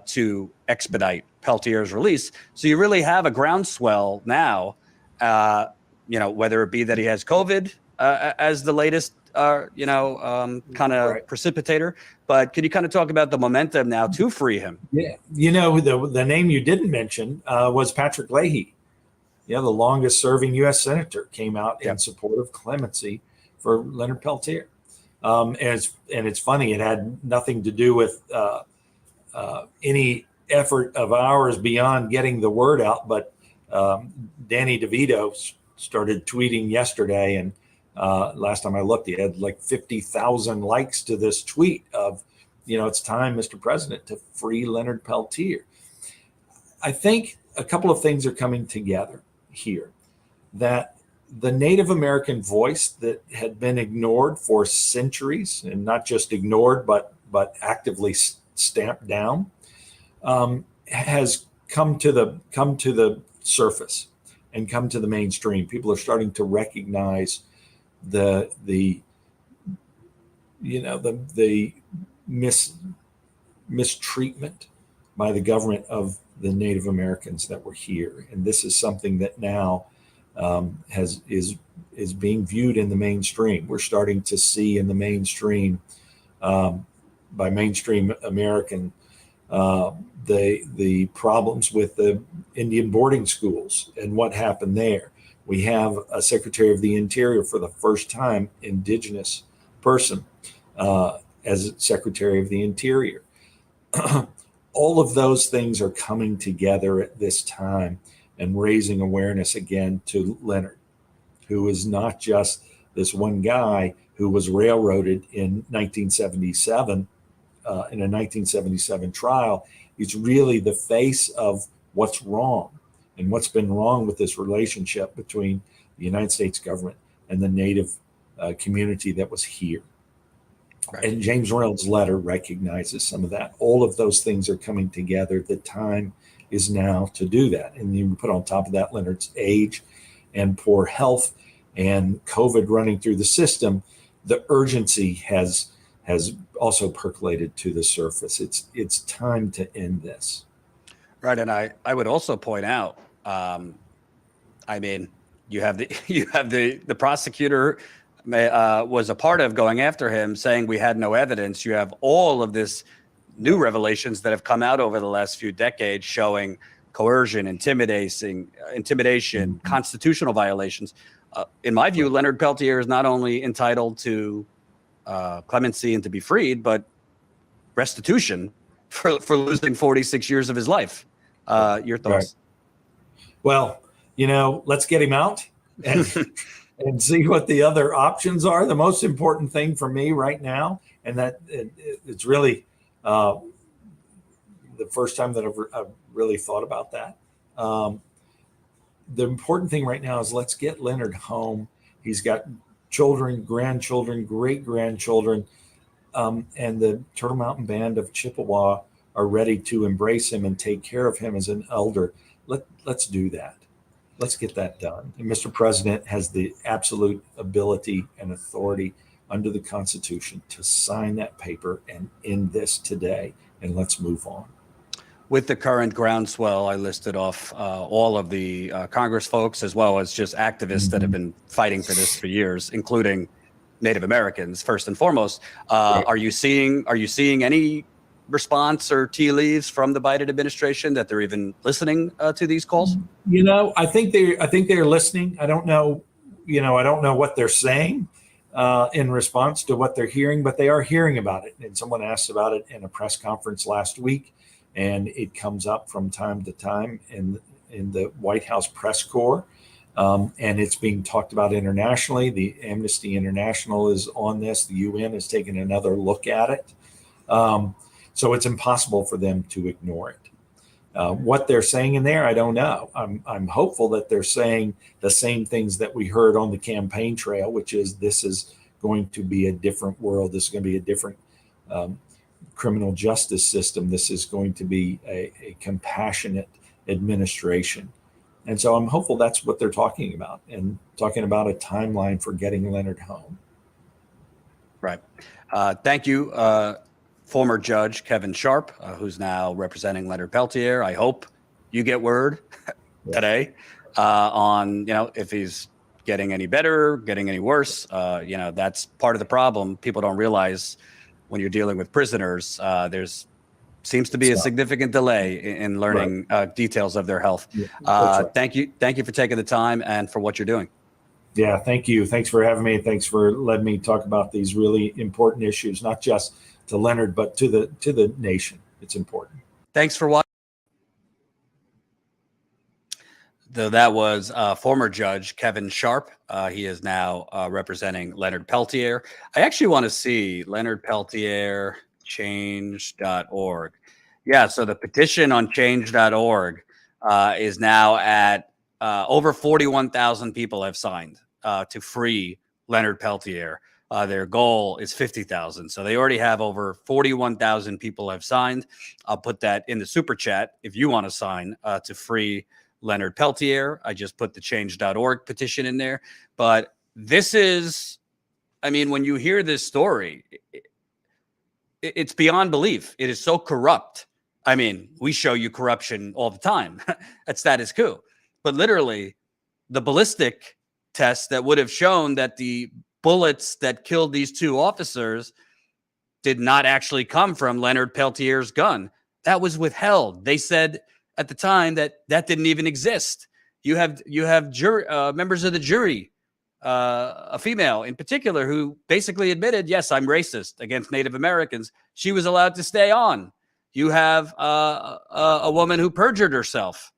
S1: to expedite Peltier's release. So you really have a groundswell now, whether it be that he has COVID as the latest, kind of precipitator. But can you kind of talk about the momentum now to free him?
S3: Yeah. The name you didn't mention was Patrick Leahy. The longest serving U.S. senator came out in support of clemency for Leonard Peltier. And it's funny, it had nothing to do with any effort of ours beyond getting the word out. But Danny DeVito started tweeting yesterday, and last time I looked, he had like 50,000 likes to this tweet of, it's time, Mr. President, to free Leonard Peltier. I think a couple of things are coming together here. That the Native American voice that had been ignored for centuries, and not just ignored, but actively stamped down, has come to the surface and come to the mainstream. People are starting to recognize the mistreatment by the government of the Native Americans that were here, and this is something that now is being viewed in the mainstream. We're starting to see in the mainstream, by mainstream American, the problems with the Indian boarding schools and what happened there. We have a Secretary of the Interior for the first time, indigenous person, as Secretary of the Interior. All of those things are coming together at this time and raising awareness again to Leonard, who is not just this one guy who was railroaded in 1977, in a 1977 trial. He's really the face of what's wrong and what's been wrong with this relationship between the United States government and the Native community that was here.
S1: Right.
S3: And James Reynolds' letter recognizes some of that. All of those things are coming together. The time is now to do that. And you put on top of that Leonard's age and poor health and COVID running through the system. The urgency has also percolated to the surface. It's time to end this.
S1: Right. And I would also point out, I mean, you have the prosecutor was a part of going after him, saying we had no evidence. You have all of this new revelations that have come out over the last few decades showing coercion, intimidation, constitutional violations. In my view, Leonard Peltier is not only entitled to clemency and to be freed, but restitution for losing 46 years of his life. Your thoughts?
S3: Right. Well, let's get him out and see what the other options are. The most important thing for me right now, and that it's really the first time that I've really thought about that. The important thing right now is let's get Leonard home. He's got children, grandchildren, great-grandchildren, and the Turtle Mountain Band of Chippewa are ready to embrace him and take care of him as an elder. Let's do that. Let's get that done. And Mr. President has the absolute ability and authority under the Constitution to sign that paper and end this today. And let's move on.
S1: With the current groundswell, I listed off all of the Congress folks, as well as just activists that have been fighting for this for years, including Native Americans, first and foremost.
S3: Right.
S1: Are you seeing any response or tea leaves from the Biden administration that they're even listening to these calls?
S3: I think they're listening. I don't know what they're saying in response to what they're hearing, but they are hearing about it. And someone asked about it in a press conference last week, and it comes up from time to time in the White House press corps. And it's being talked about internationally. The Amnesty International is on this. The UN has taken another look at it. So it's impossible for them to ignore it. What they're saying in there, I don't know. I'm hopeful that they're saying the same things that we heard on the campaign trail, which is this is going to be a different world. This is going to be a different criminal justice system. This is going to be a compassionate administration. And so I'm hopeful that's what they're talking about, and talking about a timeline for getting Leonard home.
S1: Right. Thank you, former Judge Kevin Sharp, who's now representing Leonard Peltier. I hope you get word today on, if he's getting any better, getting any worse. That's part of the problem. People don't realize when you're dealing with prisoners, there's seems to be a significant delay in learning details of their health.
S3: Yeah, right.
S1: Thank you for taking the time and for what you're doing.
S3: Yeah, thank you. Thanks for having me. Thanks for letting me talk about these really important issues, not just to Leonard, but to the nation. It's important.
S1: Thanks for watching. That was former Judge Kevin Sharp. He is now representing Leonard Peltier. I actually want to see Leonard Peltier change.org. Yeah, so the petition on change.org is now at over 41,000 people have signed to free Leonard Peltier. Their goal is 50,000. So they already have over 41,000 people have signed. I'll put that in the super chat if you want to sign to free Leonard Peltier. I just put the change.org petition in there. But this is, when you hear this story, it's beyond belief. It is so corrupt. We show you corruption all the time at Status Coup. But literally, the ballistic test that would have shown that the bullets that killed these two officers did not actually come from Leonard Peltier's gun. That was withheld. They said at the time that didn't even exist. You have jury members of the jury, a female in particular, who basically admitted, yes, I'm racist against Native Americans. She was allowed to stay on. You have a woman who perjured herself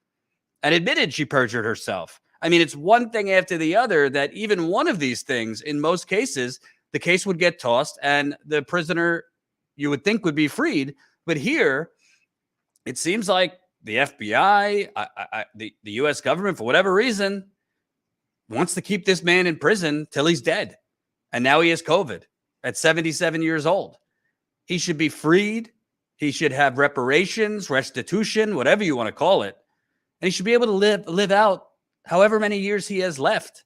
S1: and admitted she perjured herself. It's one thing after the other that even one of these things, in most cases, the case would get tossed and the prisoner, you would think, would be freed. But here, it seems like the FBI, the U.S. government, for whatever reason, wants to keep this man in prison till he's dead. And now he has COVID. at 77 years old. He should be freed. He should have reparations, restitution, whatever you want to call it. And he should be able to live out however many years he has left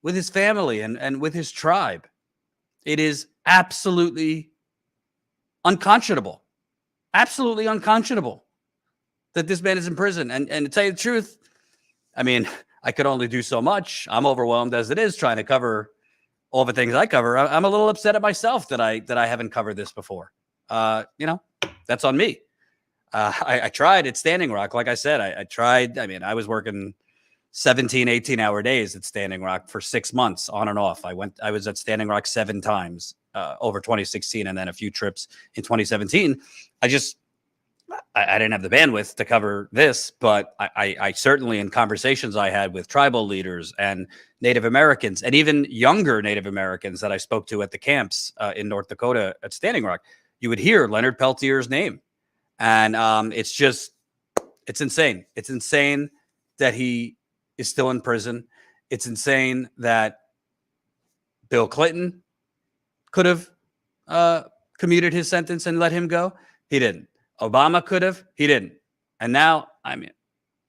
S1: with his family and with his tribe. It is absolutely unconscionable. Absolutely unconscionable that this man is in prison. And to tell you the truth, I mean, I could only do so much. I'm overwhelmed as it is trying to cover all the things I cover. I'm a little upset at myself that I haven't covered this before. That's on me. I tried at Standing Rock. Like I said, I tried. I mean, I was working 17, 18-hour days at Standing Rock for 6 months on and off. I was at Standing Rock 7 times over 2016 and then a few trips in 2017. I didn't have the bandwidth to cover this, but I certainly, in conversations I had with tribal leaders and Native Americans and even younger Native Americans that I spoke to at the camps in North Dakota at Standing Rock, you would hear Leonard Peltier's name. And it's insane. It's insane that he is still in prison. It's insane that Bill Clinton could have commuted his sentence and let him go. He didn't. Obama could have. He didn't. And now, I mean,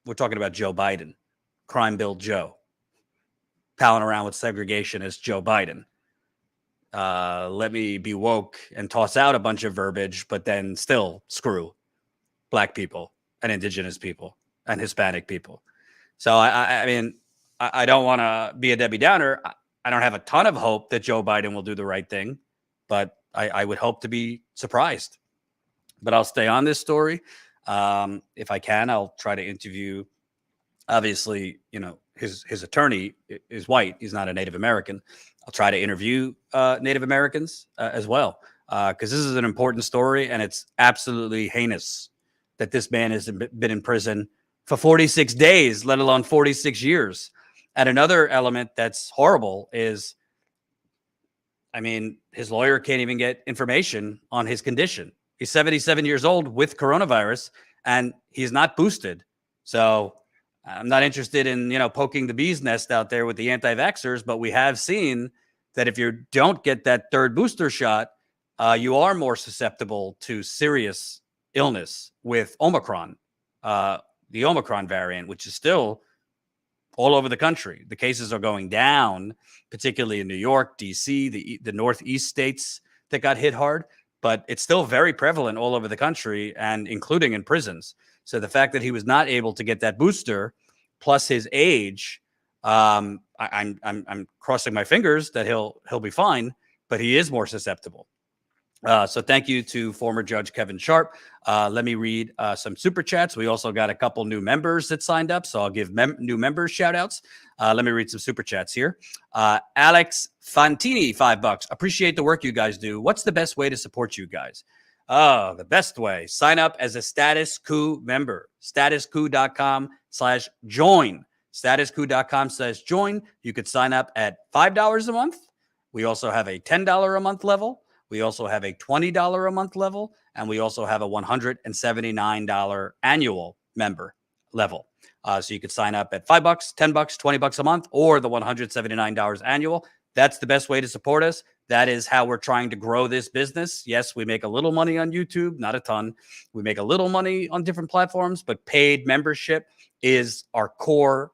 S1: we're talking about Joe Biden, crime bill Joe, palling around with segregationist Joe Biden. Let me be woke and toss out a bunch of verbiage, but then still screw Black people and Indigenous people and Hispanic people. So, I mean, I don't want to be a Debbie Downer. I don't have a ton of hope that Joe Biden will do the right thing, but I would hope to be surprised. But I'll stay on this story. If I can, I'll try to interview. Obviously, his attorney is white. He's not a Native American. I'll try to interview Native Americans as well, because this is an important story, and it's absolutely heinous that this man has been in prison for 46 days, let alone 46 years. And another element that's horrible is, I mean, his lawyer can't even get information on his condition. He's 77 years old with coronavirus, and he's not boosted. So I'm not interested in, poking the bee's nest out there with the anti-vaxxers, but we have seen that if you don't get that third booster shot, you are more susceptible to serious illness with Omicron, the Omicron variant, which is still all over the country. The cases are going down, particularly in New York, DC, the Northeast states that got hit hard. But it's still very prevalent all over the country and including in prisons. So the fact that he was not able to get that booster, plus his age, I'm crossing my fingers that he'll be fine, but he is more susceptible. So thank you to former Judge Kevin Sharp. Let me read some super chats. We also got a couple new members that signed up, so I'll give new members shout outs. Let me read some super chats here. Alex Fantini, $5. Appreciate the work you guys do. What's the best way to support you guys? Oh, the best way. Sign up as a Status Coup member. StatusCoup.com/join. StatusCoup.com/join. You could sign up at $5 a month. We also have a $10 a month level. We also have a $20 a month level, and we also have a $179 annual member level. So you could sign up at $5, $10, $20 a month, or the $179 annual. That's the best way to support us. That is how we're trying to grow this business. Yes, we make a little money on YouTube, not a ton. We make a little money on different platforms, but paid membership is our core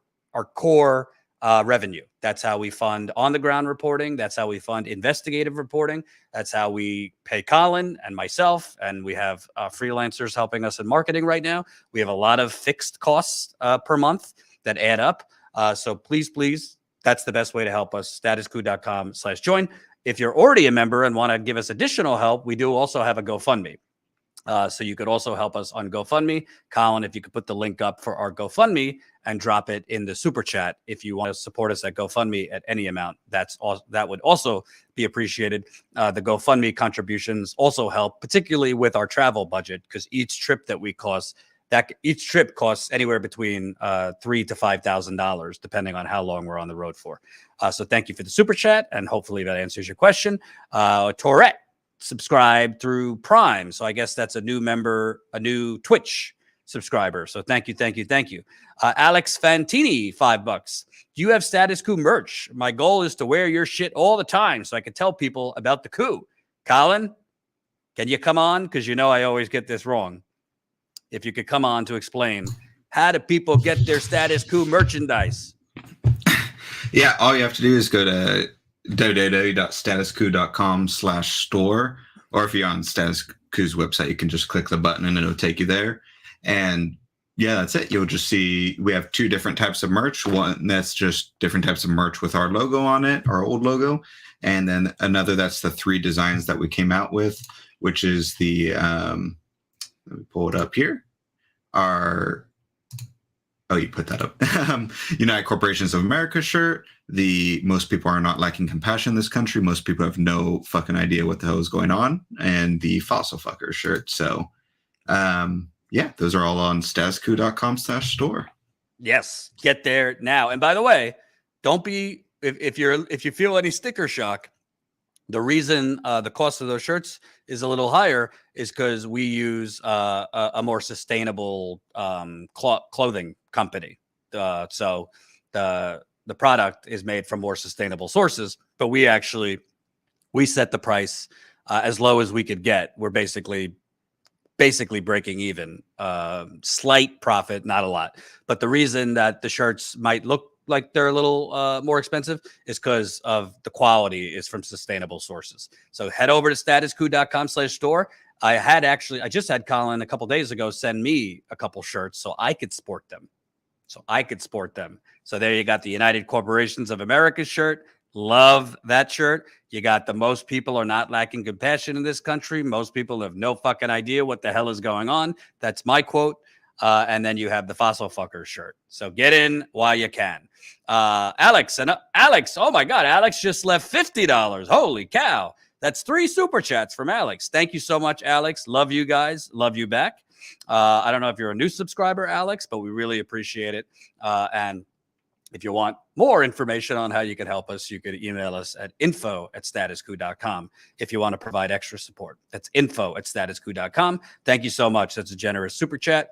S1: revenue. That's how we fund on-the-ground reporting. That's how we fund investigative reporting. That's how we pay Colin and myself, and we have freelancers helping us in marketing right now. We have a lot of fixed costs per month that add up. So please, that's the best way to help us, StatusCoup.com/join. If you're already a member and want to give us additional help, we do also have a GoFundMe. So you could also help us on GoFundMe. Colin, if you could put the link up for our GoFundMe and drop it in the super chat if you want to support us at GoFundMe at any amount, that would also be appreciated. The GoFundMe contributions also help, particularly with our travel budget, because each trip costs anywhere between $3,000 to $5,000, depending on how long we're on the road for. So thank you for the super chat, and hopefully that answers your question. Tourette subscribed through Prime, so I guess that's a new member, a new Twitch subscriber. So thank you, thank you, thank you. Alex Fantini, $5. Do you have Status Coup merch? My goal is to wear your shit all the time so I can tell people about the coup. Colin, can you come on? Because you know I always get this wrong. If you could come on to explain, how do people get their Status Coup merchandise?
S4: Yeah, all you have to do is go to www.statuscoup.com/store, or if you're on Status Coup's website, you can just click the button and it'll take you there. And yeah, that's it. You'll just see we have 2 different types of merch. One that's just different types of merch with our logo on it, our old logo. And then another that's the 3 designs that we came out with, which is the, let me pull it up here. You put that up. United Corporations of America shirt. The most people are not lacking compassion in this country. Most people have no fucking idea what the hell is going on. And the fossil fucker shirt. So, yeah, those are all on statuscoup.com/store.
S1: Yes, get there now. And by the way, don't be if you feel any sticker shock. The reason the cost of those shirts is a little higher is because we use a more sustainable clothing company. So the product is made from more sustainable sources, but we set the price as low as we could get. We're basically breaking even, slight profit, not a lot. But the reason that the shirts might look like they're a little more expensive is because of the quality is from sustainable sources. So head over to statuscoup.com/store. I just had Colin a couple days ago send me a couple shirts so I could sport them. So there you got the United Corporations of America shirt. Love that shirt. You got the most people are not lacking compassion in this country. Most people have no fucking idea what the hell is going on. That's my quote. And then you have the fossil fucker shirt. So get in while you can. Alex, oh my God, Alex just left $50. Holy cow. That's 3 super chats from Alex. Thank you so much, Alex. Love you guys. Love you back. I don't know if you're a new subscriber, Alex, but we really appreciate it. And if you want more information on how you can help us, you could email us at info@statuscoup.com if you want to provide extra support. That's info@statuscoup.com. Thank you so much. That's a generous super chat.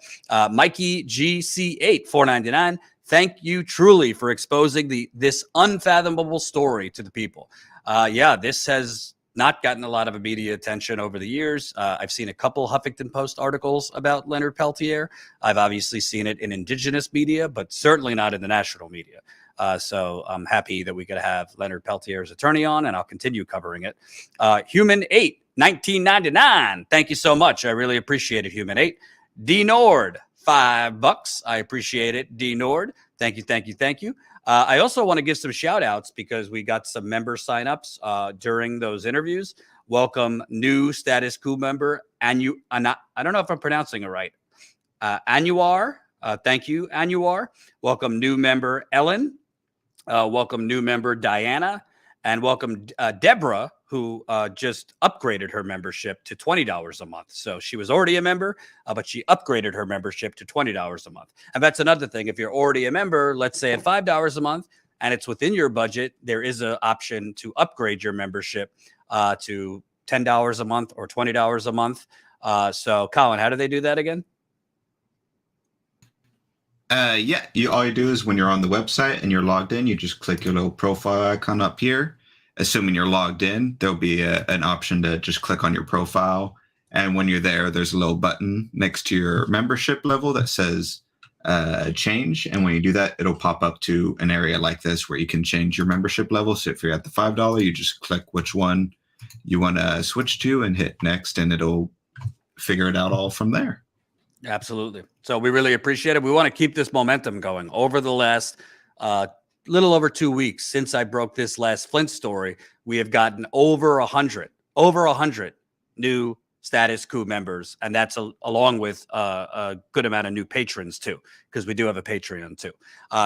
S1: Mikey GC8, $4.99. Thank you truly for exposing this unfathomable story to the people. Yeah, this has not gotten a lot of media attention over the years. I've seen a couple Huffington Post articles about Leonard Peltier. I've obviously seen it in indigenous media, but certainly not in the national media. So I'm happy that we could have Leonard Peltier's attorney on, and I'll continue covering it. Human 8, $19.99. Thank you so much. I really appreciate it, Human 8. D Nord, $5. I appreciate it, D Nord. Thank you, thank you, thank you. I also want to give some shout outs because we got some member signups during those interviews. Welcome new Status Coup member, I don't know if I'm pronouncing it right. Anwar. Thank you, Anwar. Welcome new member Ellen. Welcome new member Diana. And welcome Deborah, who just upgraded her membership to $20 a month. So she was already a member, but she upgraded her membership to $20 a month. And that's another thing. If you're already a member, let's say at $5 a month, and it's within your budget, there is an option to upgrade your membership to $10 a month or $20 a month. So Colin, how do they do that again?
S4: Yeah, all you do is when you're on the website and you're logged in, you just click your little profile icon up here. Assuming you're logged in, there'll be an option to just click on your profile. And when you're there, there's a little button next to your membership level that says change. And when you do that, it'll pop up to an area like this where you can change your membership level. So if you're at the $5, you just click which one you want to switch to and hit next, and it'll figure it out all from there.
S1: Absolutely. So we really appreciate it. We want to keep this momentum going. Over the last little over 2 weeks since I broke this last Flint story, we have gotten over 100 new Status Coup members. And that's along with a good amount of new patrons too, because we do have a Patreon too.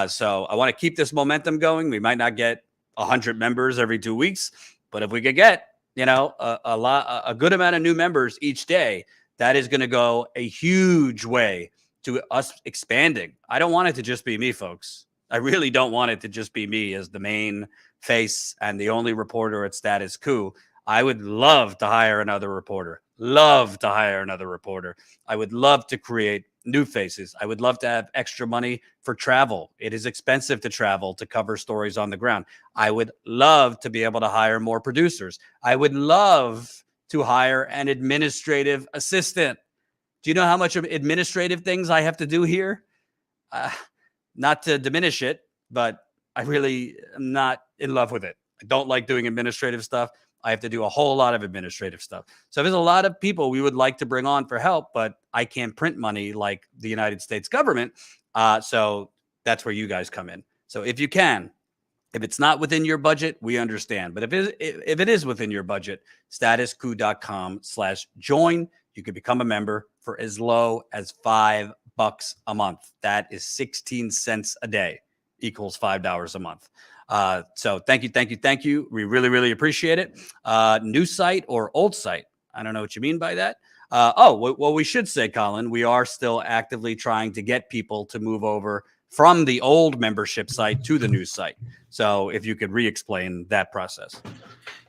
S1: So I want to keep this momentum going. We might not get 100 members every 2 weeks, but if we could get, a good amount of new members each day, that is going to go a huge way to us expanding. I don't want it to just be me, folks. I really don't want it to just be me as the main face and the only reporter at Status Coup. I would love to hire another reporter. Love to hire another reporter. I would love to create new faces. I would love to have extra money for travel. It is expensive to travel to cover stories on the ground. I would love to be able to hire more producers. I would love to hire an administrative assistant. Do you know how much of administrative things I have to do here? Not to diminish it, but I really am not in love with it. I don't like doing administrative stuff. I have to do a whole lot of administrative stuff. So there's a lot of people we would like to bring on for help, but I can't print money like the United States government. So that's where you guys come in. So if you can, if it's not within your budget, we understand. But if it is within your budget, statuscoup.com/join. You can become a member for as low as $5 a month. That is 16 cents a day, equals $5 a month. So thank you. We really, really appreciate it. New site or old site? I don't know what you mean by that. Well, we should say, Colin, we are still actively trying to get people to move over from the old membership site to the new site. So if you could re-explain that process.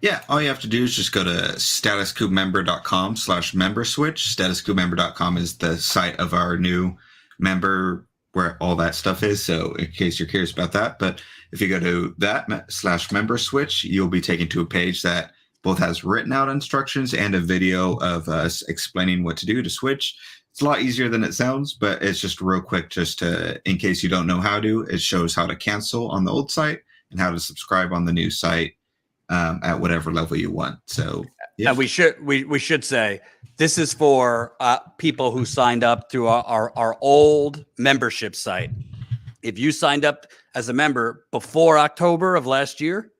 S4: Yeah, all you have to do is just go to StatusCoupMember.com/member switch. StatusCoupMember.com is the site of our new member where all that stuff is. So in case you're curious about that, but if you go to that /member switch, you'll be taken to a page that both has written out instructions and a video of us explaining what to do to switch. It's a lot easier than it sounds, but it's just real quick, just to, in case you don't know how to, it shows how to cancel on the old site and how to subscribe on the new site at whatever level you want. So yeah.
S1: And we should say this is for people who signed up through our old membership site. If you signed up as a member before October of last year,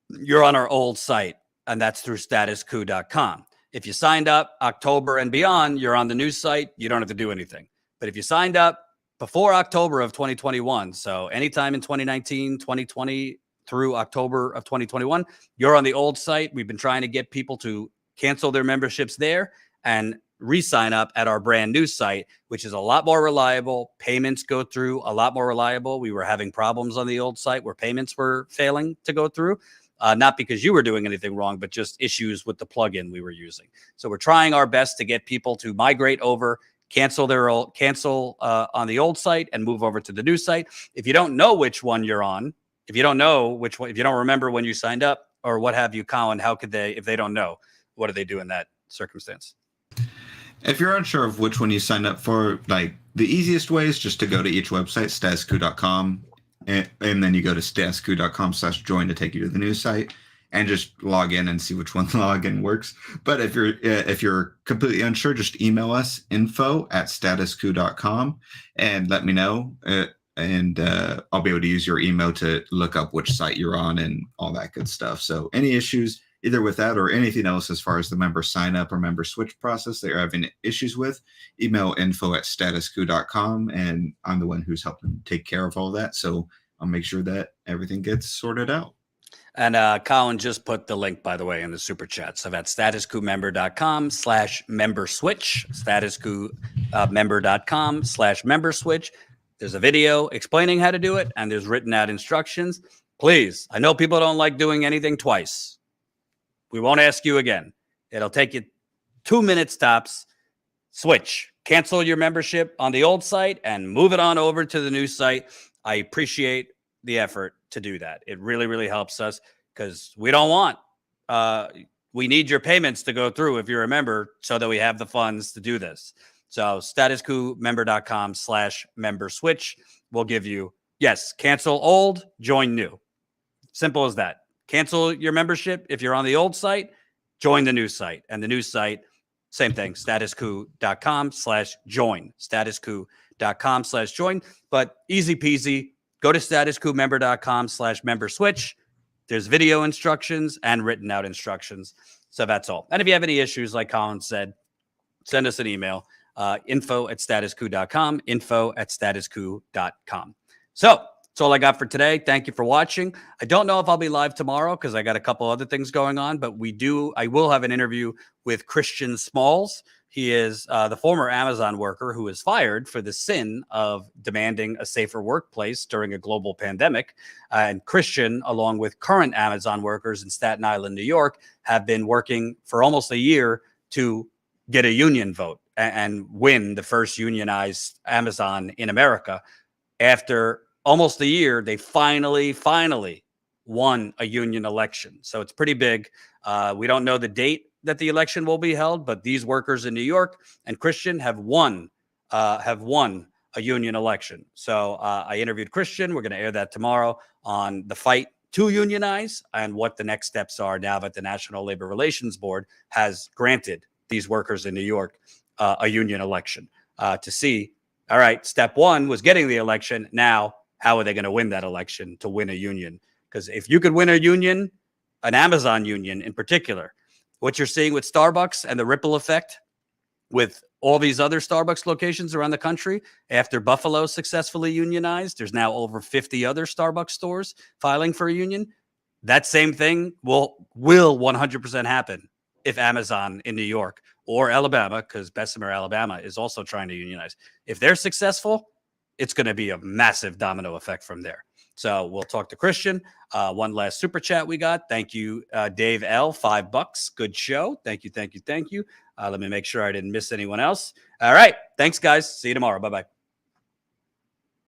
S1: you're on our old site, and that's through StatusCoup.com. If you signed up October and beyond, you're on the new site. You don't have to do anything. But if you signed up before October of 2021, so anytime in 2019, 2020, through October of 2021, you're on the old site. We've been trying to get people to cancel their memberships there and re-sign up at our brand new site, which is a lot more reliable. Payments go through a lot more reliable. We were having problems on the old site where payments were failing to go through. Not because you were doing anything wrong, but just issues with the plugin we were using. So we're trying our best to get people to migrate over, cancel on the old site and move over to the new site. If you don't know which one you're on, if you don't know which one, if you don't remember when you signed up or what have you, Colin, how could they, if they don't know, what do they do in that circumstance?
S4: If you're unsure of which one you signed up for, like the easiest way is just to go to each website, StatusCoup.com, and then you go to StatusCoup.com/join to take you to the new site and just log in and see which one the login works. But if you're completely unsure, just email us info@StatusCoup.com and let me know. And I'll be able to use your email to look up which site you're on and all that good stuff. So any issues either with that or anything else as far as the member sign up or member switch process that you're having issues with, email info@StatusCoup.com, and I'm the one who's helping take care of all that. So I'll make sure that everything gets sorted out.
S1: And Colin just put the link, by the way, in the super chat. So that's StatusCoupMember.com/member switch, StatusCoupMember.com/member switch. There's a video explaining how to do it, and there's written out instructions. Please, I know people don't like doing anything twice. We won't ask you again. It'll take you 2 minutes tops. Switch. Cancel your membership on the old site and move it on over to the new site. I appreciate the effort to do that. It really, really helps us because we don't want, we need your payments to go through if you're a member so that we have the funds to do this. So StatusCoupMember.com/member switch will give you, yes, cancel old, join new. Simple as that. Cancel your membership if you're on the old site, join the new site. And the new site, same thing, StatusCoup.com/join. StatusCoup.com/join. But easy peasy, go to StatusCoupMember.com/member switch. There's video instructions and written out instructions. So that's all. And if you have any issues, like Colin said, send us an email. info@StatusCoup.com, info@StatusCoup.com. So that's all I got for today. Thank you for watching. I don't know if I'll be live tomorrow because I got a couple other things going on, but I will have an interview with Christian Smalls. He is the former Amazon worker who was fired for the sin of demanding a safer workplace during a global pandemic. And Christian, along with current Amazon workers in Staten Island, New York, have been working for almost a year to get a union vote and win the first unionized Amazon in America. After almost a year, they finally won a union election. So it's pretty big. We don't know the date that the election will be held, but these workers in New York and Christian have won a union election. So I interviewed Christian. We're going to air that tomorrow on the fight to unionize and what the next steps are now that the National Labor Relations Board has granted these workers in New York a union election to see, all right, step one was getting the election. Now, how are they going to win that election to win a union? Because if you could win a union, an Amazon union in particular, what you're seeing with Starbucks and the ripple effect with all these other Starbucks locations around the country, after Buffalo successfully unionized, there's now over 50 other Starbucks stores filing for a union. That same thing will 100% happen if Amazon in New York or Alabama, because Bessemer, Alabama, is also trying to unionize. If they're successful, it's going to be a massive domino effect from there. So we'll talk to Christian. One last super chat we got. Thank you, Dave L. $5. Good show. Thank you. Let me make sure I didn't miss anyone else. All right. Thanks, guys. See you tomorrow. Bye-bye.